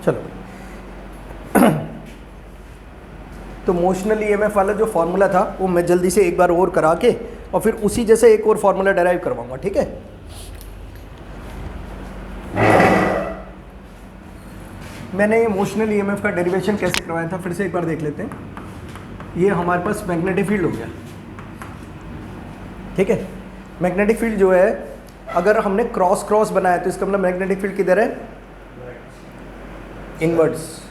चलो तो motional EMF वाला जो फॉर्मूला था वो मैं जल्दी से एक बार और करा के और फिर उसी जैसे एक और फॉर्मूला डेराइव करवाऊंगा, ठीक है। मैंने ये मोशनल ईएमएफ का डेरिवेशन कैसे करवाया था फिर से एक बार देख लेते हैं। ये हमारे पास मैग्नेटिक फील्ड हो गया, ठीक है। मैग्नेटिक फील्ड जो है अगर हमने क्रॉस क्रॉस बनाया तो इसका मतलब मैग्नेटिक फील्ड किधर है, इनवर्ड्स,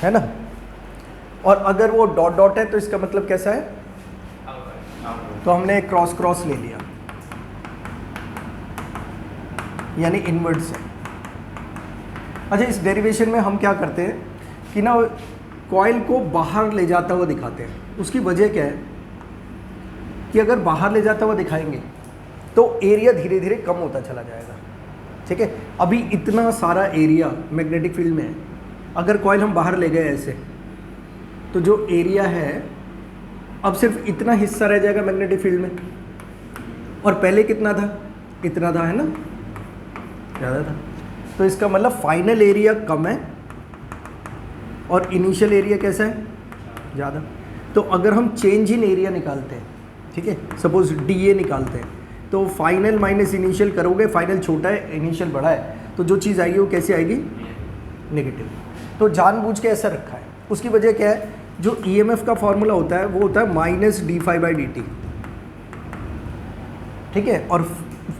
है ना। और अगर वो डॉट डॉट है तो इसका मतलब कैसा है, तो हमने क्रॉस क्रॉस ले लिया यानी इनवर्ड्स है। अच्छा, इस डेरिवेशन में हम क्या करते हैं कि ना कॉइल को बाहर ले जाता हुआ दिखाते हैं। उसकी वजह क्या है कि अगर बाहर ले जाता हुआ दिखाएंगे तो एरिया धीरे धीरे कम होता चला जाएगा, ठीक है। अभी इतना सारा एरिया मैग्नेटिक फील्ड में है, अगर कॉइल हम बाहर ले गए ऐसे तो जो एरिया है अब सिर्फ इतना हिस्सा रह जाएगा मैग्नेटिक फील्ड में, और पहले कितना था, इतना था, है ना, ज़्यादा था। तो इसका मतलब फाइनल एरिया कम है और इनिशियल एरिया कैसा है, ज़्यादा। तो अगर हम चेंज इन एरिया निकालते हैं, ठीक है, सपोज डी निकालते हैं, तो फाइनल माइनस इनिशियल करोगे, फाइनल छोटा है इनिशियल बड़ा है, तो जो चीज़ आएगी वो कैसी आएगी, नेगेटिव। तो जानबूझ के ऐसा रखा है। उसकी वजह क्या है, जो ईएमएफ का फॉर्मूला होता है वो होता है माइनस d∅dt, ठीक है। और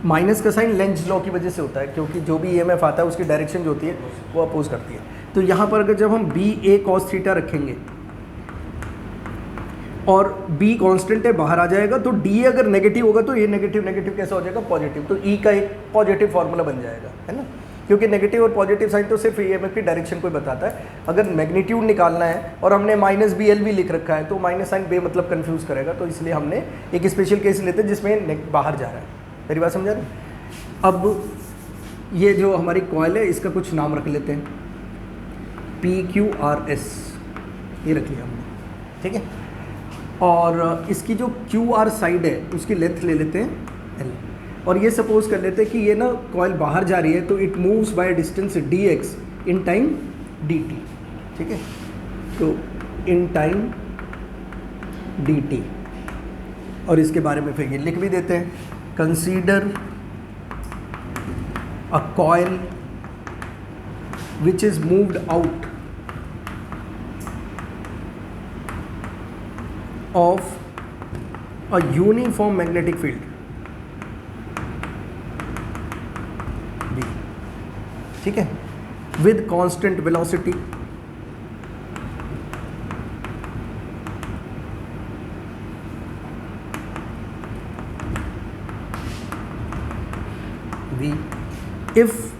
माइनस का साइन लेंज लॉ की वजह से होता है, क्योंकि जो भी ईएमएफ आता है उसकी डायरेक्शन जो होती है वो अपोज करती है। तो यहाँ पर अगर जब हम BA cos थीटा रखेंगे और B कांस्टेंट है, बाहर आ जाएगा, तो D अगर नेगेटिव होगा तो ये नेगेटिव नेगेटिव कैसा हो जाएगा, पॉजिटिव। तो E का एक पॉजिटिव फार्मूला बन जाएगा, है ना, क्योंकि नेगेटिव और पॉजिटिव साइन तो सिर्फ ईएमएफ की डायरेक्शन को ही बताता है। अगर मैग्नीट्यूड निकालना है और हमने -BL भी लिख रखा है तो माइनस साइन बे मतलब कंफ्यूज करेगा, तो इसलिए हमने एक स्पेशल केस लेते हैं जिसमें बाहर जा रहा है। मेरी बात समझा रहे। अब ये जो हमारी कॉइल है इसका कुछ नाम रख लेते हैं, PQRS, ये रख लिया हमने, ठीक है। और इसकी जो QR साइड है उसकी लेंथ ले लेते हैं L, और ये सपोज कर लेते हैं कि ये ना कॉइल बाहर जा रही है तो it moves by distance dx in time dt, ठीक है। तो इन टाइम dt, और इसके बारे में फिर ये लिख भी देते हैं, consider a coil which is moved out of a uniform magnetic field B, ठीक है, with constant velocity V, if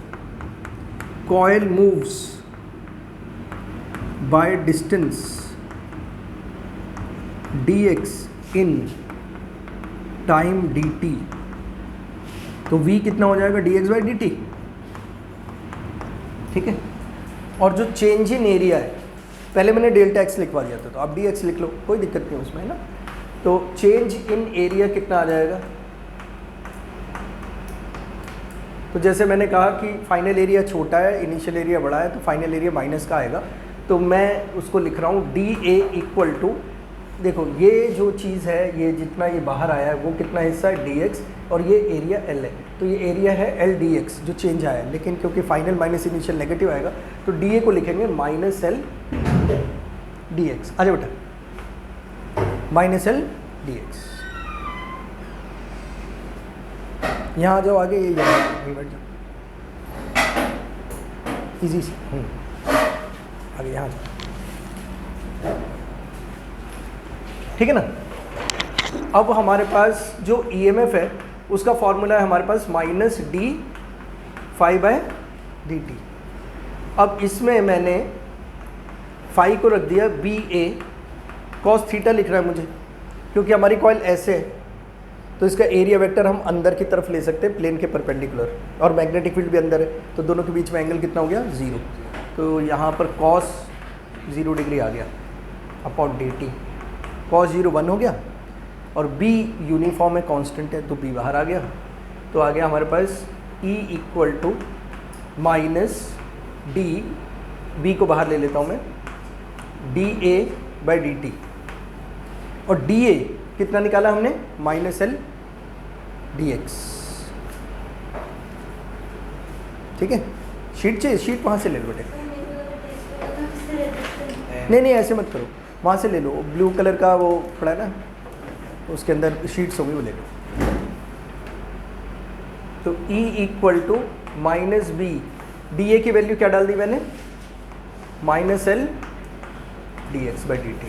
coil moves by distance dx in time dt, तो v कितना हो जाएगा, dx/dt, ठीक है। और जो चेंज इन एरिया है, पहले मैंने डेल्टा x लिखवा दिया था, तो आप dx लिख लो, कोई दिक्कत नहीं उसमें, है ना। तो चेंज इन एरिया कितना आ जाएगा, तो जैसे मैंने कहा कि फाइनल एरिया छोटा है इनिशियल एरिया बड़ा है, तो फाइनल एरिया माइनस का आएगा, तो मैं उसको लिख रहा हूँ DA इक्वल टू, देखो ये जो चीज़ है, ये जितना ये बाहर आया है वो कितना हिस्सा है dx, और ये एरिया L है, तो ये एरिया है L dx जो चेंज आया है, लेकिन क्योंकि फाइनल माइनस इनिशियल नेगेटिव आएगा तो DA को लिखेंगे -L dx। आजा बेटा, -L dx, यहाँ आ जाओ आगे, ये बैठ जाओ, इजी से आगे यहाँ जाओ, ठीक है ना। अब हमारे पास जो ईएमएफ है उसका फॉर्मूला है हमारे पास -d∅dt। अब इसमें मैंने फाई को रख दिया BA cos थीटा लिख रहा है मुझे, क्योंकि हमारी कॉइल ऐसे है तो इसका एरिया वेक्टर हम अंदर की तरफ ले सकते हैं प्लेन के परपेंडिकुलर, और मैग्नेटिक फील्ड भी अंदर है, तो दोनों के बीच में एंगल कितना हो गया, 0। तो यहाँ पर cos 0 डिग्री आ गया अपॉन dt, cos 0 1 हो गया, और B यूनिफॉर्म है, कांस्टेंट है, तो B बाहर आ गया। तो आ गया हमारे पास E equal to D, B को बाहर ले लेता हूँ मैं, D A by D T, और डी ए कितना निकाला हमने, माइनस एल डी एक्स। ठीक है, शीट चाहिए, शीट वहाँ से ले लो बेटे। नहीं ऐसे मत करो, वहाँ से ले लो, ब्लू कलर का वो पड़ा है ना, उसके अंदर शीट्स होगी, वो ले लो। तो E equal to minus B, D A की वैल्यू क्या डाल दी मैंने, minus L D X by D T.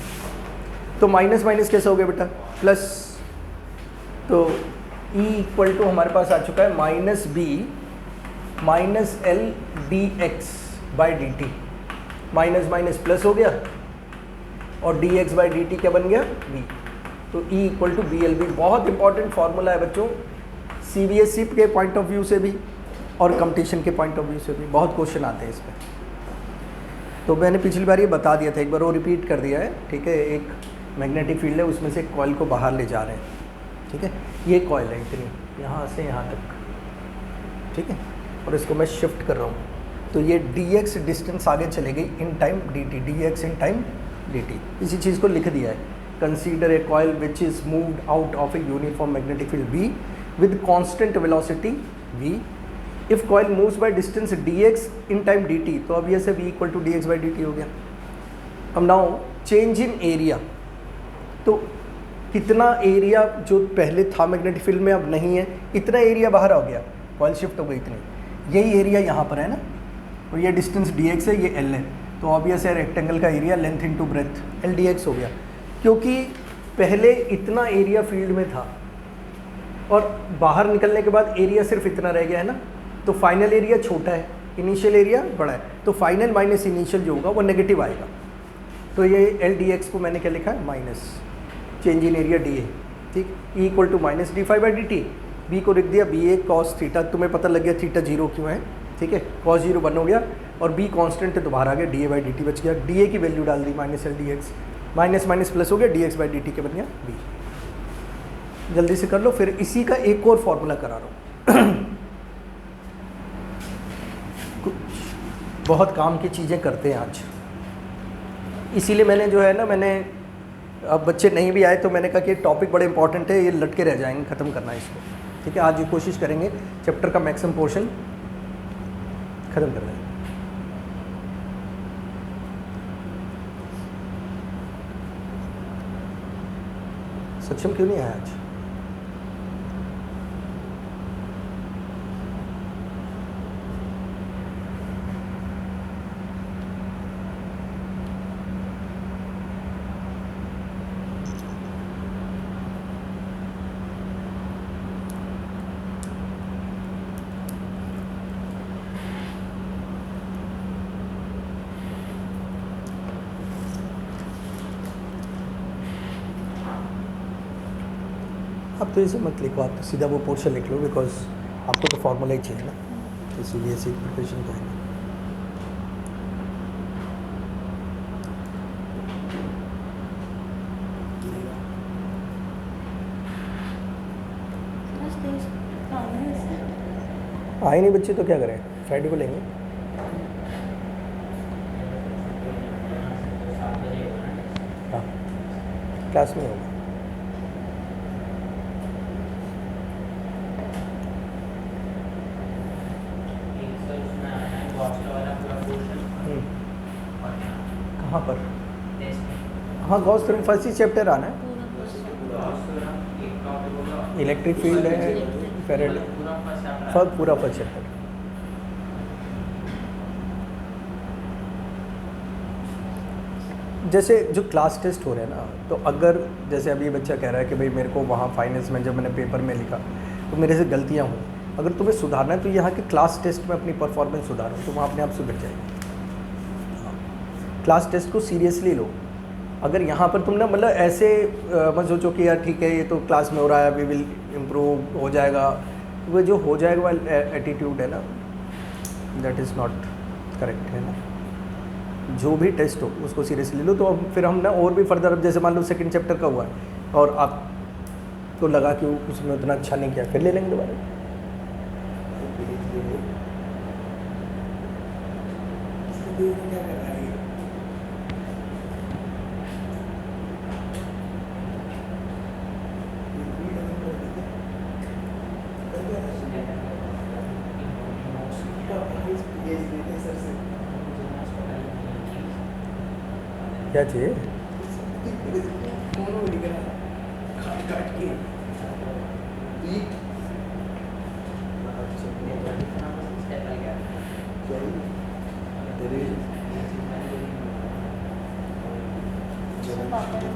तो माइनस माइनस कैसे हो गया बेटा, प्लस। तो E इक्वल टू हमारे पास आ चुका है minus B minus L D X by D T, minus minus plus हो गया, और D X by D T क्या बन गया, बी। तो E equal to B L B, बहुत इंपॉर्टेंट फॉर्मूला है बच्चों, CBSE के पॉइंट ऑफ व्यू से भी और कंपटीशन के पॉइंट ऑफ व्यू से भी बहुत क्वेश्चन आते हैं इस पर। तो मैंने पिछली बार ये बता दिया था, एक बार वो रिपीट कर दिया है। ठीक है, एक मैग्नेटिक फील्ड है, उसमें से कॉइल को बाहर ले जा रहे हैं। ठीक है, ये कॉइल है इतनी, यहाँ से यहाँ तक। ठीक है, और इसको मैं शिफ्ट कर रहा हूँ, तो ये dx डिस्टेंस आगे चले गई in time dt, dx in time dt। इसी चीज़ को लिख दिया है, consider a coil which is moved out of A uniform magnetic field B with constant velocity v, if coil moves by distance dx in time dt, तो अब ये से v equal to dx by dt हो गया। अब now change in area, तो कितना area जो पहले था मैग्नेटिक फील्ड में अब नहीं है, इतना एरिया बाहर आ गया, कॉइल शिफ्ट हो गई इतनी, यही एरिया यहाँ पर है ना, और ये डिस्टेंस dx है, ये l है, तो ऑब्वियस है रेक्टेंगल का area length into breadth l dx हो गया, क्योंकि पहले इतना एरिया फील्ड में था और बाहर निकलने के बाद एरिया सिर्फ इतना रह गया है ना, तो फाइनल एरिया छोटा है, इनिशियल एरिया बड़ा है, तो फाइनल माइनस इनिशियल जो होगा वो नेगेटिव आएगा। तो ये एल डी एक्स को मैंने क्या लिखा है, minus change in area D A. ठीक, E equal to minus D five by D T, B को लिख दिया बी ए कॉस थीटा, तुम्हें पता लग गया थीटा जीरो क्यों है। ठीक है, कॉस जीरो वन हो गया, और बी कॉन्स्टेंट है तो बाहर आ गया, D A by D T बच गया, डी ए की वैल्यू डाल दी minus L D X, minus minus plus हो गया, D X by D T के बन गया बी। जल्दी से कर लो, फिर इसी का एक और फॉर्मूला करा रहा हूँ। कुछ बहुत काम की चीज़ें करते हैं आज, इसीलिए मैंने जो है ना, मैंने अब बच्चे नहीं भी आए तो मैंने कहा कि टॉपिक बड़े इंपॉर्टेंट है, ये लटके रह जाएंगे, ख़त्म करना है इसको। ठीक है, आज ये कोशिश करेंगे चैप्टर का मैक्सिमम पोर्शन ख़त्म करना है। सक्षम क्यों नहीं आया आज? आप तो इसे मत लिखो, आप तो सीधा वो पोर्शन लिख लो, बिकॉज आपको तो फॉर्मूला ही चाहिए ना, इसीलिए ऐसी प्रिपरेशन का है। आए नहीं बच्चे तो क्या करें, फ्राइडे को लेंगे। हाँ, क्लास में होगा। कहाँ पर? हाँ, गॉस थ्योरम फर्स्ट ही चैप्टर आना है, इलेक्ट्रिक फील्ड है, फेरेडे, पूरा फर्स्ट चैप्टर। जैसे जो क्लास टेस्ट हो रहे हैं ना, तो अगर जैसे अभी बच्चा कह रहा है कि भाई मेरे को वहाँ फाइनेंस में जब मैंने पेपर में लिखा तो मेरे से गलतियाँ हुई, अगर तुम्हें सुधारना है तो यहाँ के क्लास टेस्ट में अपनी परफॉर्मेंस सुधारो, तो वहाँ अपने आप सुधर जाएगी। क्लास टेस्ट को सीरियसली लो। अगर यहाँ पर तुमने मतलब ऐसे मत सोचो कि यार ठीक है ये तो क्लास में हो रहा है, वी विल इम्प्रूव, हो जाएगा, वो जो हो जाएगा वाला एटीट्यूड है ना, दैट इज़ नॉट करेक्ट है ना। जो भी टेस्ट हो उसको सीरियसली लो। तो अब फिर हम ना और भी फर्दर, अब जैसे मान लो सेकंड चैप्टर का हुआ है और आपको लगा कि उसमें उतना अच्छा नहीं किया, फिर ले लेंगे दोबारा। क्या चाहिए? पापा ने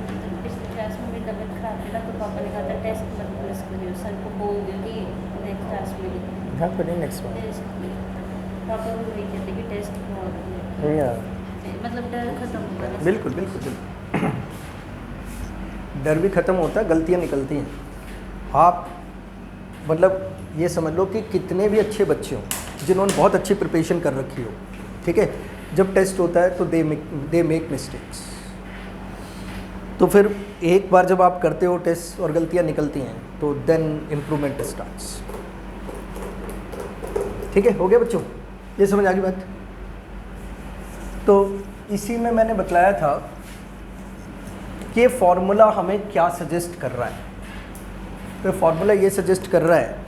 पिछले क्लास में मेरी तबीयत खराब थी ना, तो पापा ने कहा था टेस्ट मत मिस करियो, सर को बोल दियो कि नेक्स्ट क्लास में लिखो। हाँ करिए नेक्स्ट वन। पापा वो वही कहते कि टेस्ट बहुत या मतलब डर खत्म होगा ना। बिल्कुल बिल्कुल बिल्कुल, डर भी ख़त्म होता है, गलतियाँ निकलती हैं। आप मतलब ये समझ लो कि कितने भी अच्छे बच्चे हों जिन्होंने बहुत अच्छी प्रिपरेशन कर रखी हो, ठीक है, जब टेस्ट होता है तो दे मेक मिस्टेक्स। तो फिर एक बार जब आप करते हो टेस्ट और गलतियाँ निकलती हैं तो देन इम्प्रूवमेंट स्टार्ट्स। ठीक है, हो गया बच्चों, ये समझ आ गई बात। तो इसी में मैंने बतलाया था कि फॉर्मूला हमें क्या सजेस्ट कर रहा है। तो फॉर्मूला ये सजेस्ट कर रहा है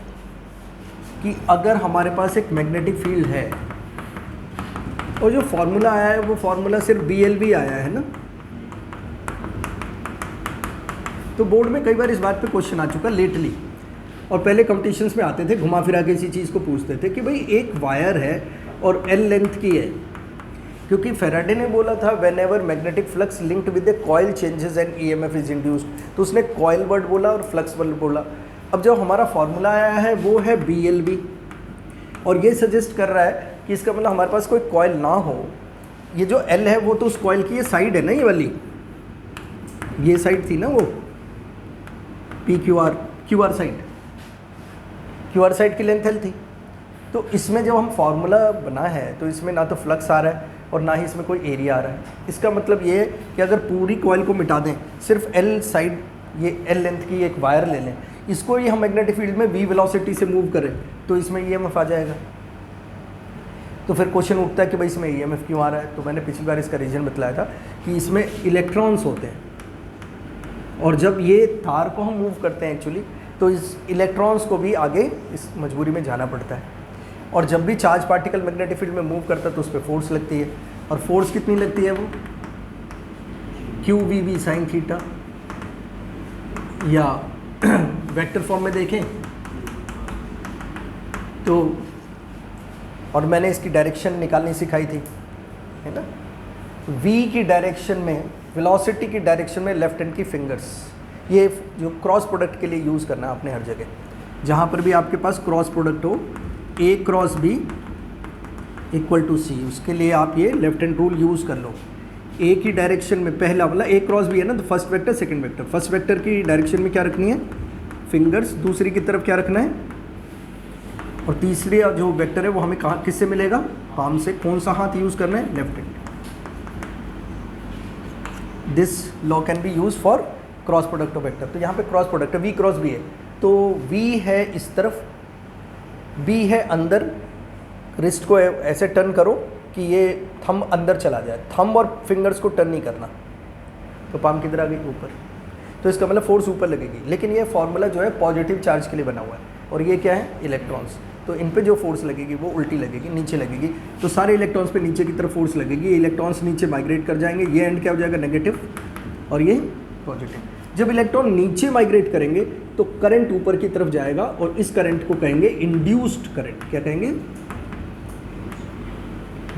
कि अगर हमारे पास एक मैग्नेटिक फील्ड है और जो फॉर्मूला आया है वो फॉर्मूला सिर्फ BLV आया है ना, तो बोर्ड में कई बार इस बात पे क्वेश्चन आ चुका लेटली, और पहले कॉम्पिटिशन्स में आते थे घुमा फिरा के इसी चीज़ को पूछते थे कि भाई एक वायर है और L लेंथ की है, क्योंकि फेराडे ने बोला था when ever magnetic flux linked with A coil changes and EMF is induced, तो उसने कॉइल वर्ड बोला और फ्लक्स वर्ड बोला। अब जो हमारा फॉर्मूला आया है वो है BLV, और ये सजेस्ट कर रहा है कि इसका मतलब हमारे पास कोई कॉइल ना हो। ये जो L है वो तो उस कॉइल की ये साइड है ना, ये वाली, ये साइड थी ना वो QR साइड, QR साइड की लेंथ L थी। तो इसमें जब हम फार्मूला बना है तो इसमें ना तो फ्लक्स आ रहा है और ना ही इसमें कोई एरिया आ रहा है। इसका मतलब ये है कि अगर पूरी कॉइल को मिटा दें, सिर्फ L साइड, ये L लेंथ की एक वायर ले लें, इसको ही हम मैग्नेटिक फील्ड में V वेलोसिटी से मूव करें तो इसमें EMF आ जाएगा। तो फिर क्वेश्चन उठता है कि भाई इसमें EMF क्यों आ रहा है। तो मैंने पिछली बार इसका रीज़न बतलाया था कि इसमें इलेक्ट्रॉन्स होते हैं, और जब ये तार को हम मूव करते हैं एक्चुअली, तो इस इलेक्ट्रॉन्स को भी आगे इस मजबूरी में जाना पड़ता है। और जब भी चार्ज पार्टिकल मैग्नेटिक फील्ड में मूव करता है तो उस पर फोर्स लगती है, और फोर्स कितनी लगती है वो QVV साइन थीटा, या वेक्टर फॉर्म में देखें तो, और मैंने इसकी डायरेक्शन निकालनी सिखाई थी, है ना। V की डायरेक्शन में, वेलोसिटी की डायरेक्शन में लेफ्ट हैंड की फिंगर्स, ये जो क्रॉस प्रोडक्ट के लिए यूज़ करना है आपने हर जगह, जहाँ पर भी आपके पास क्रॉस प्रोडक्ट हो, A cross B equal to C, उसके लिए आप ये लेफ्ट हैंड रूल यूज़ कर लो। A की डायरेक्शन में पहला वाला A क्रॉस B है ना, तो first vector second vector, first vector की डायरेक्शन में क्या रखनी है, फिंगर्स, दूसरी की तरफ क्या रखना है, और तीसरी जो वेक्टर है वो हमें कहाँ किससे मिलेगा, पाम से। कौन सा हाथ यूज़ करना है, left hand. This law can be use for cross product of vector. तो यहाँ पे क्रॉस प्रोडक्ट है, V क्रॉस B है, तो V है इस तरफ, B है अंदर, रिस्ट को ऐसे टर्न करो कि ये थंब अंदर चला जाए, थंब और फिंगर्स को टर्न नहीं करना, तो पाम किधर आ गई, ऊपर। तो इसका मतलब फोर्स ऊपर लगेगी, लेकिन ये फॉर्मूला जो है पॉजिटिव चार्ज के लिए बना हुआ है, और ये क्या है, इलेक्ट्रॉन्स। तो इन पे जो फोर्स लगेगी वो उल्टी लगेगी, नीचे लगेगी। तो सारे इलेक्ट्रॉन्स पे नीचे की तरफ फोर्स लगेगी, ये इलेक्ट्रॉन्स नीचे माइग्रेट कर जाएंगे, ये एंड क्या हो जाएगा, नेगेटिव, और ये पॉजिटिव। जब इलेक्ट्रॉन नीचे माइग्रेट करेंगे तो करंट ऊपर की तरफ जाएगा, और इस करंट को कहेंगे इंड्यूस्ड करंट। क्या कहेंगे,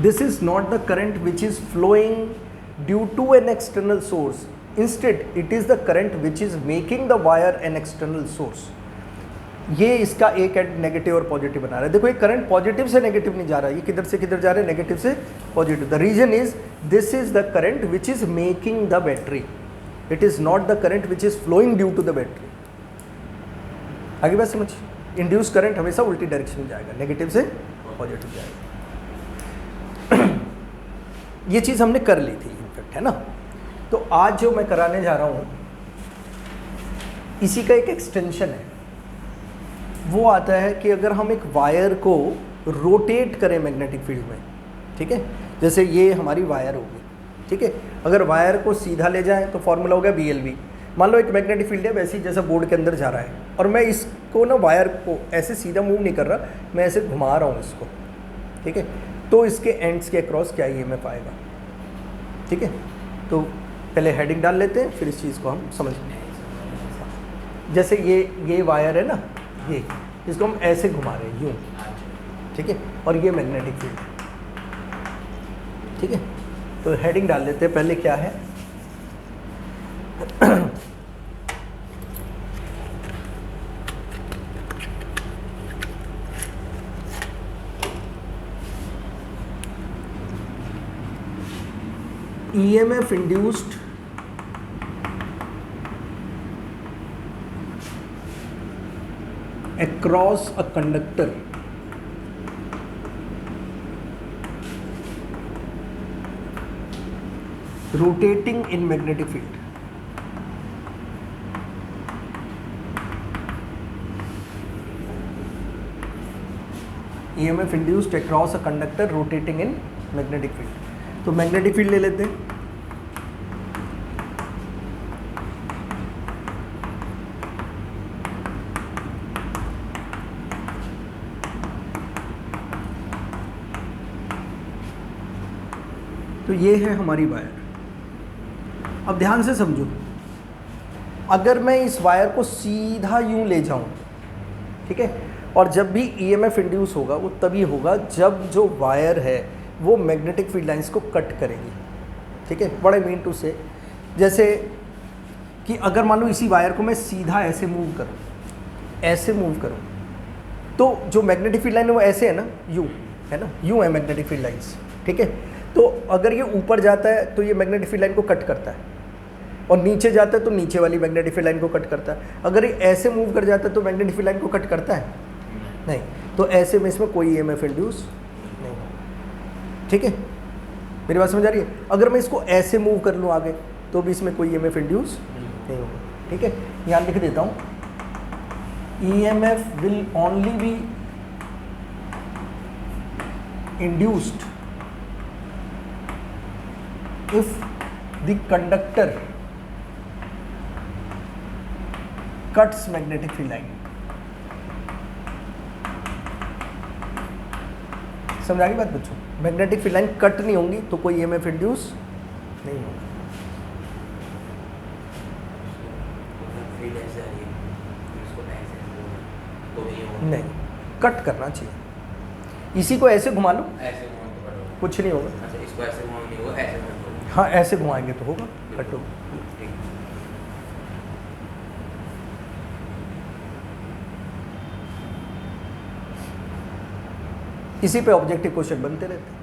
this is not the current which is flowing due to an external source, instead it is the current which is making the wire an external source. ये इसका एक एंड नेगेटिव और positive बना रहा है। देखो ये करंट पॉजिटिव से नेगेटिव नहीं जा रहा है, ये किधर से किधर जा रहा है, नेगेटिव से positive. The reason is this is the current which is making the battery, it is not the current which is flowing due to the battery. आगे बात समझ, इंड्यूस करंट हमेशा उल्टी डायरेक्शन में जाएगा, नेगेटिव से पॉजिटिव जाएगा। ये चीज़ हमने कर ली थी इनफैक्ट, है ना। तो आज जो मैं कराने जा रहा हूँ इसी का एक एक्सटेंशन है। वो आता है कि अगर हम एक वायर को रोटेट करें मैग्नेटिक फील्ड में, ठीक है, जैसे ये हमारी वायर होगी, ठीक है। अगर वायर को सीधा ले जाएं तो फॉर्मूला हो गया BLV। मान लो एक मैग्नेटिक फील्ड है वैसे ही जैसा बोर्ड के अंदर जा रहा है, और मैं इसको ना वायर को ऐसे सीधा मूव नहीं कर रहा, मैं ऐसे घुमा रहा हूँ इसको, ठीक है। तो इसके एंड्स के अक्रॉस क्या EMF आएगा, ठीक है। तो पहले हेडिंग डाल लेते हैं, फिर इस चीज़ को हम समझ लेंगे। जैसे ये वायर है ना, ये इसको हम ऐसे घुमा रहे हैं यूँ, ठीक है, और ये मैग्नेटिक फील्ड, ठीक है। तो हेडिंग डाल लेते हैं, पहले क्या है EMF induced across a conductor rotating in magnetic field. EMF induced across a conductor rotating in magnetic field. तो मैग्नेटिक फील्ड ले लेते हैं। तो ये है हमारी वायर। अब ध्यान से समझो, अगर मैं इस वायर को सीधा यूं ले जाऊं, ठीक है, और जब भी EMF इंड्यूस होगा वो तभी होगा जब जो वायर है वो मैग्नेटिक फील्ड लाइंस को कट करेगी, ठीक है। व्हाट आई मीन टू से, जैसे कि अगर मान लो इसी वायर को मैं सीधा ऐसे मूव करूं, ऐसे मूव करूं, तो जो मैग्नेटिक फील्ड लाइन है वो ऐसे है ना, यूं है ना, यूं है मैग्नेटिक फील्ड लाइंस, ठीक है। तो अगर ये ऊपर जाता है तो ये मैग्नेटिक फील्ड लाइन को कट करता है, और नीचे जाता है तो नीचे वाली मैग्नेटिक फील्ड लाइन को कट करता है। अगर ये ऐसे मूव कर जाता है तो मैग्नेटिक फील्ड लाइन को कट करता है नहीं, तो ऐसे में इसमें कोई EMF इंड्यूस नहीं, ठीक है। मेरी बात समझ आ रही है। अगर मैं इसको ऐसे मूव कर लूँ आगे तो भी इसमें कोई EMF इंड्यूस नहीं होगा, ठीक है। यहाँ लिख देता हूँ, EMF will only be induced if the conductor cuts magnetic field line। समझ आ गई बात बच्चों? मैग्नेटिक फील्ड लाइन कट नहीं होंगी तो कोई EMF इंड्यूस नहीं होगा। नहीं, कट करना चाहिए। इसी को ऐसे घुमा लो, कुछ नहीं होगा। इसको ऐसे घुमाएंगे वो ऐसे घुमाएंगे। हाँ, ऐसे घुमाएंगे तो होगा, कट होगा। इसी पे ऑब्जेक्टिव क्वेश्चन बनते रहते हैं।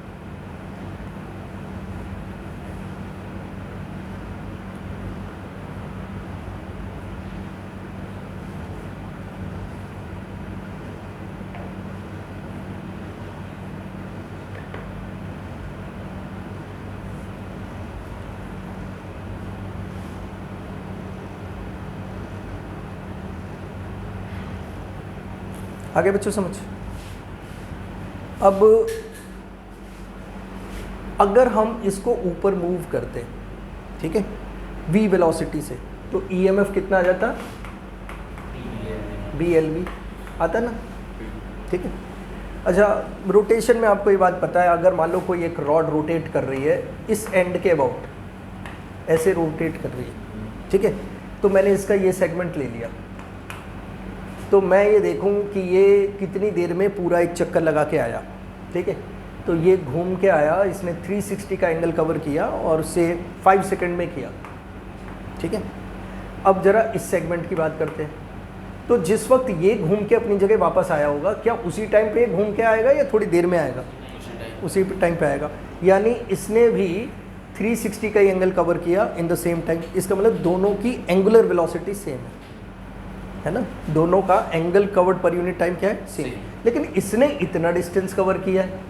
आगे बच्चों समझ। अब अगर हम इसको ऊपर मूव करते, ठीक है, v वेलोसिटी से, तो EMF कितना आ जाता? BLV आता ना, ठीक है। अच्छा, रोटेशन में आपको ये बात पता है, अगर मान लो कोई एक रॉड रोटेट कर रही है इस एंड के अबाउट, ऐसे रोटेट कर रही है, ठीक है, तो मैंने इसका ये सेगमेंट ले लिया, तो मैं ये देखूं कि ये कितनी देर में पूरा एक चक्कर लगा के आया, ठीक है। तो ये घूम के आया, इसने 360 का एंगल कवर किया और उसे 5 सेकंड में किया, ठीक है। अब ज़रा इस सेगमेंट की बात करते हैं। तो जिस वक्त ये घूम के अपनी जगह वापस आया होगा, क्या उसी टाइम पे घूम के आएगा या थोड़ी देर में आएगा? उसी टाइम पे आएगा। यानी इसने भी 360 का एंगल कवर किया इन द सेम टाइम। इसका मतलब दोनों की एंगुलर वेलोसिटी सेम है ना, दोनों का angle covered per unit time क्या है? सेम। लेकिन इसने इतना डिस्टेंस कवर किया है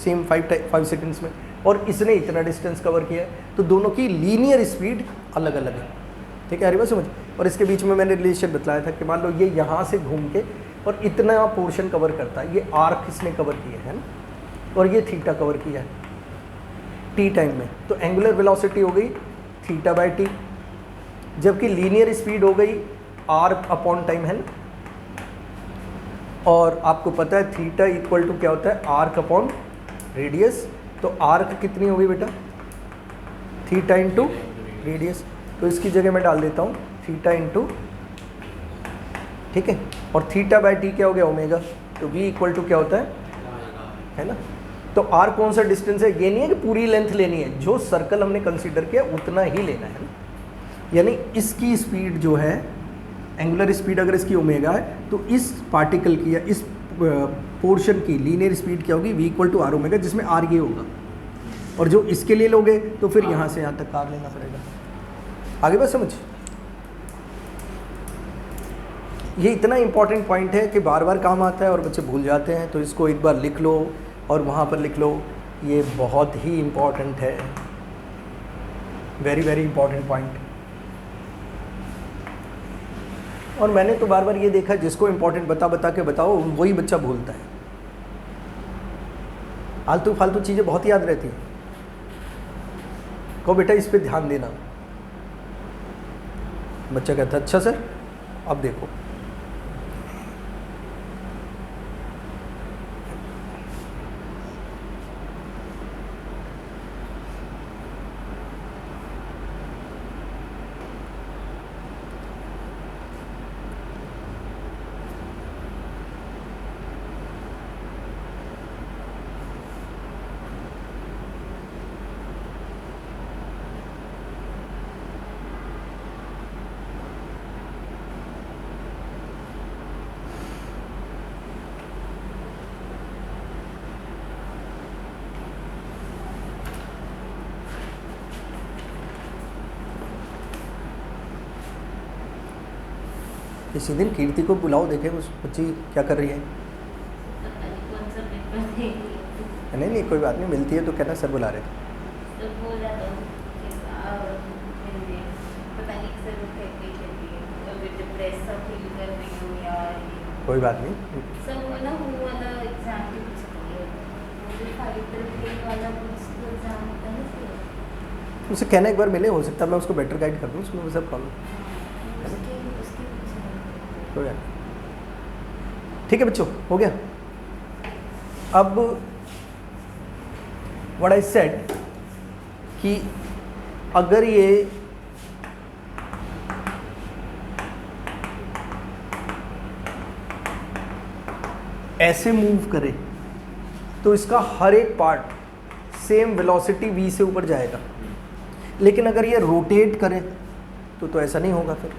सेम 5 सेकंड्स में, और इसने इतना डिस्टेंस कवर किया है, तो दोनों की लीनियर स्पीड अलग अलग है, ठीक है। हरी बात समझ। और इसके बीच में मैंने रिलेशन बतलाया था कि मान लो ये यहाँ से घूम के और इतना पोर्शन कवर करता है, ये आर्क इसने कवर किया है ना, और ये थीटा कवर किया है, टी टाइम में, तो एंगुलर वेलोसिटी हो गई थीटा बाय टी, जबकि लीनियर स्पीड हो गई आर अपॉन टाइम, है ना। और आपको पता है थीटा इक्वल टू क्या होता है, आर्क अपॉन रेडियस। तो आर्क कितनी होगी बेटा, थीटा इंटू रेडियस। तो इसकी जगह मैं डाल देता हूँ थीटा इंटू, ठीक है। और थीटा बाय टी क्या हो गया, ओमेगा। तो v इक्वल टू क्या होता है ना। तो r कौन सा डिस्टेंस है, ये नहीं है कि पूरी लेंथ लेनी है, जो सर्कल हमने कंसीडर किया उतना ही लेना है ना। यानी इसकी स्पीड जो है, एंगुलर स्पीड अगर इसकी ओमेगा है, तो इस पार्टिकल की या इस पोर्शन की लीनियर स्पीड क्या होगी, v equal to R omega, जिसमें r ये होगा। और जो इसके लिए लोगे तो फिर यहाँ से यहाँ तक कार लेना पड़ेगा। आगे बात समझ। ये इतना इंपॉर्टेंट पॉइंट है कि बार बार काम आता है और बच्चे भूल जाते हैं, तो इसको एक बार लिख लो और वहाँ पर लिख लो। ये बहुत ही इम्पॉर्टेंट है, वेरी वेरी इंपॉर्टेंट पॉइंट। और मैंने तो बार बार ये देखा, जिसको इंपॉर्टेंट बता बता के बताओ वही बच्चा भूलता है। आलतू फालतू चीज़ें बहुत याद रहती हैं। को बेटा इस पे ध्यान देना। बच्चा कहता है अच्छा सर, अब देखो इसी दिन कीर्ति को बुलाओ, देखें उस बच्ची क्या कर रही है। कौन सा पेपर देंगे? नहीं नहीं कोई बात नहीं, मिलती है तो कहना सर बुला रहे थे। तो बोला तो पता नहीं सर वो कहती है अभी डिप्रेस सा फील कर रही हूँ यार। कोई बात नहीं। सब वो ना वो वाला एग्जाम की कुछ नहीं है, मुझे फाइटर वाला कुछ एग्जाम होता है ना, उसे कहना एक बार मिले, हो सकता है मैं उसको बेटर गाइड कर दूँ, उसमें सब प्रॉब्लम। हो गया, ठीक है बच्चों, हो गया। अब व्हाट आई सेड कि अगर ये ऐसे मूव करे तो इसका हर एक पार्ट सेम वेलोसिटी v से ऊपर जाएगा, लेकिन अगर ये रोटेट करे तो ऐसा नहीं होगा फिर,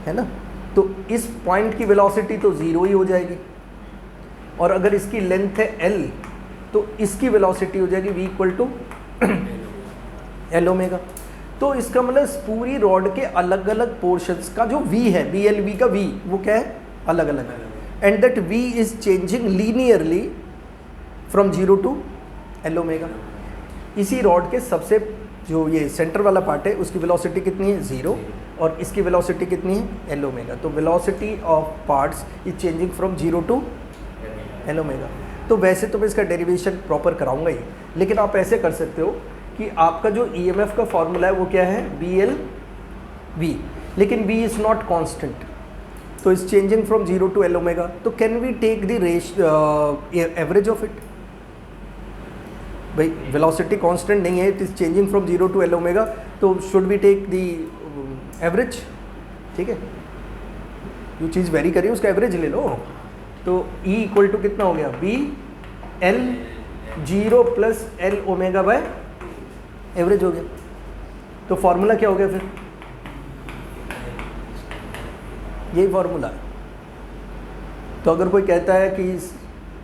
है ना। तो इस पॉइंट की वेलोसिटी तो ज़ीरो ही हो जाएगी, और अगर इसकी लेंथ है l तो इसकी वेलोसिटी हो जाएगी v equal to L omega. तो इसका मतलब इस पूरी रॉड के अलग अलग पोर्शंस का जो v है, बी एल वी का v, वो क्या है, अलग अलग है। And that v is changing linearly from 0 to L omega. इसी रॉड के सबसे जो ये सेंटर वाला पार्ट है उसकी वेलोसिटी कितनी है, 0, और इसकी वेलोसिटी कितनी है, एल ओमेगा। तो velocity of parts is changing from 0 to L omega. तो वैसे तो मैं इसका डेरिवेशन प्रॉपर कराऊंगा ही, लेकिन आप ऐसे कर सकते हो कि आपका जो ईएमएफ का फॉर्मूला है वो क्या है, बी एल वी, लेकिन v इज़ नॉट कॉन्स्टेंट, तो is changing from 0 to L omega. तो can we take the average of it. भाई वेलोसिटी कांस्टेंट नहीं है, it is changing from 0 to L omega, तो should we take the average, ठीक है। जो चीज़ very करी उसका एवरेज ले लो। तो E इक्वल टू कितना हो गया, B L 0 plus L omega by average हो गया। तो फॉर्मूला क्या हो गया फिर, यही फॉर्मूला है। तो अगर कोई कहता है कि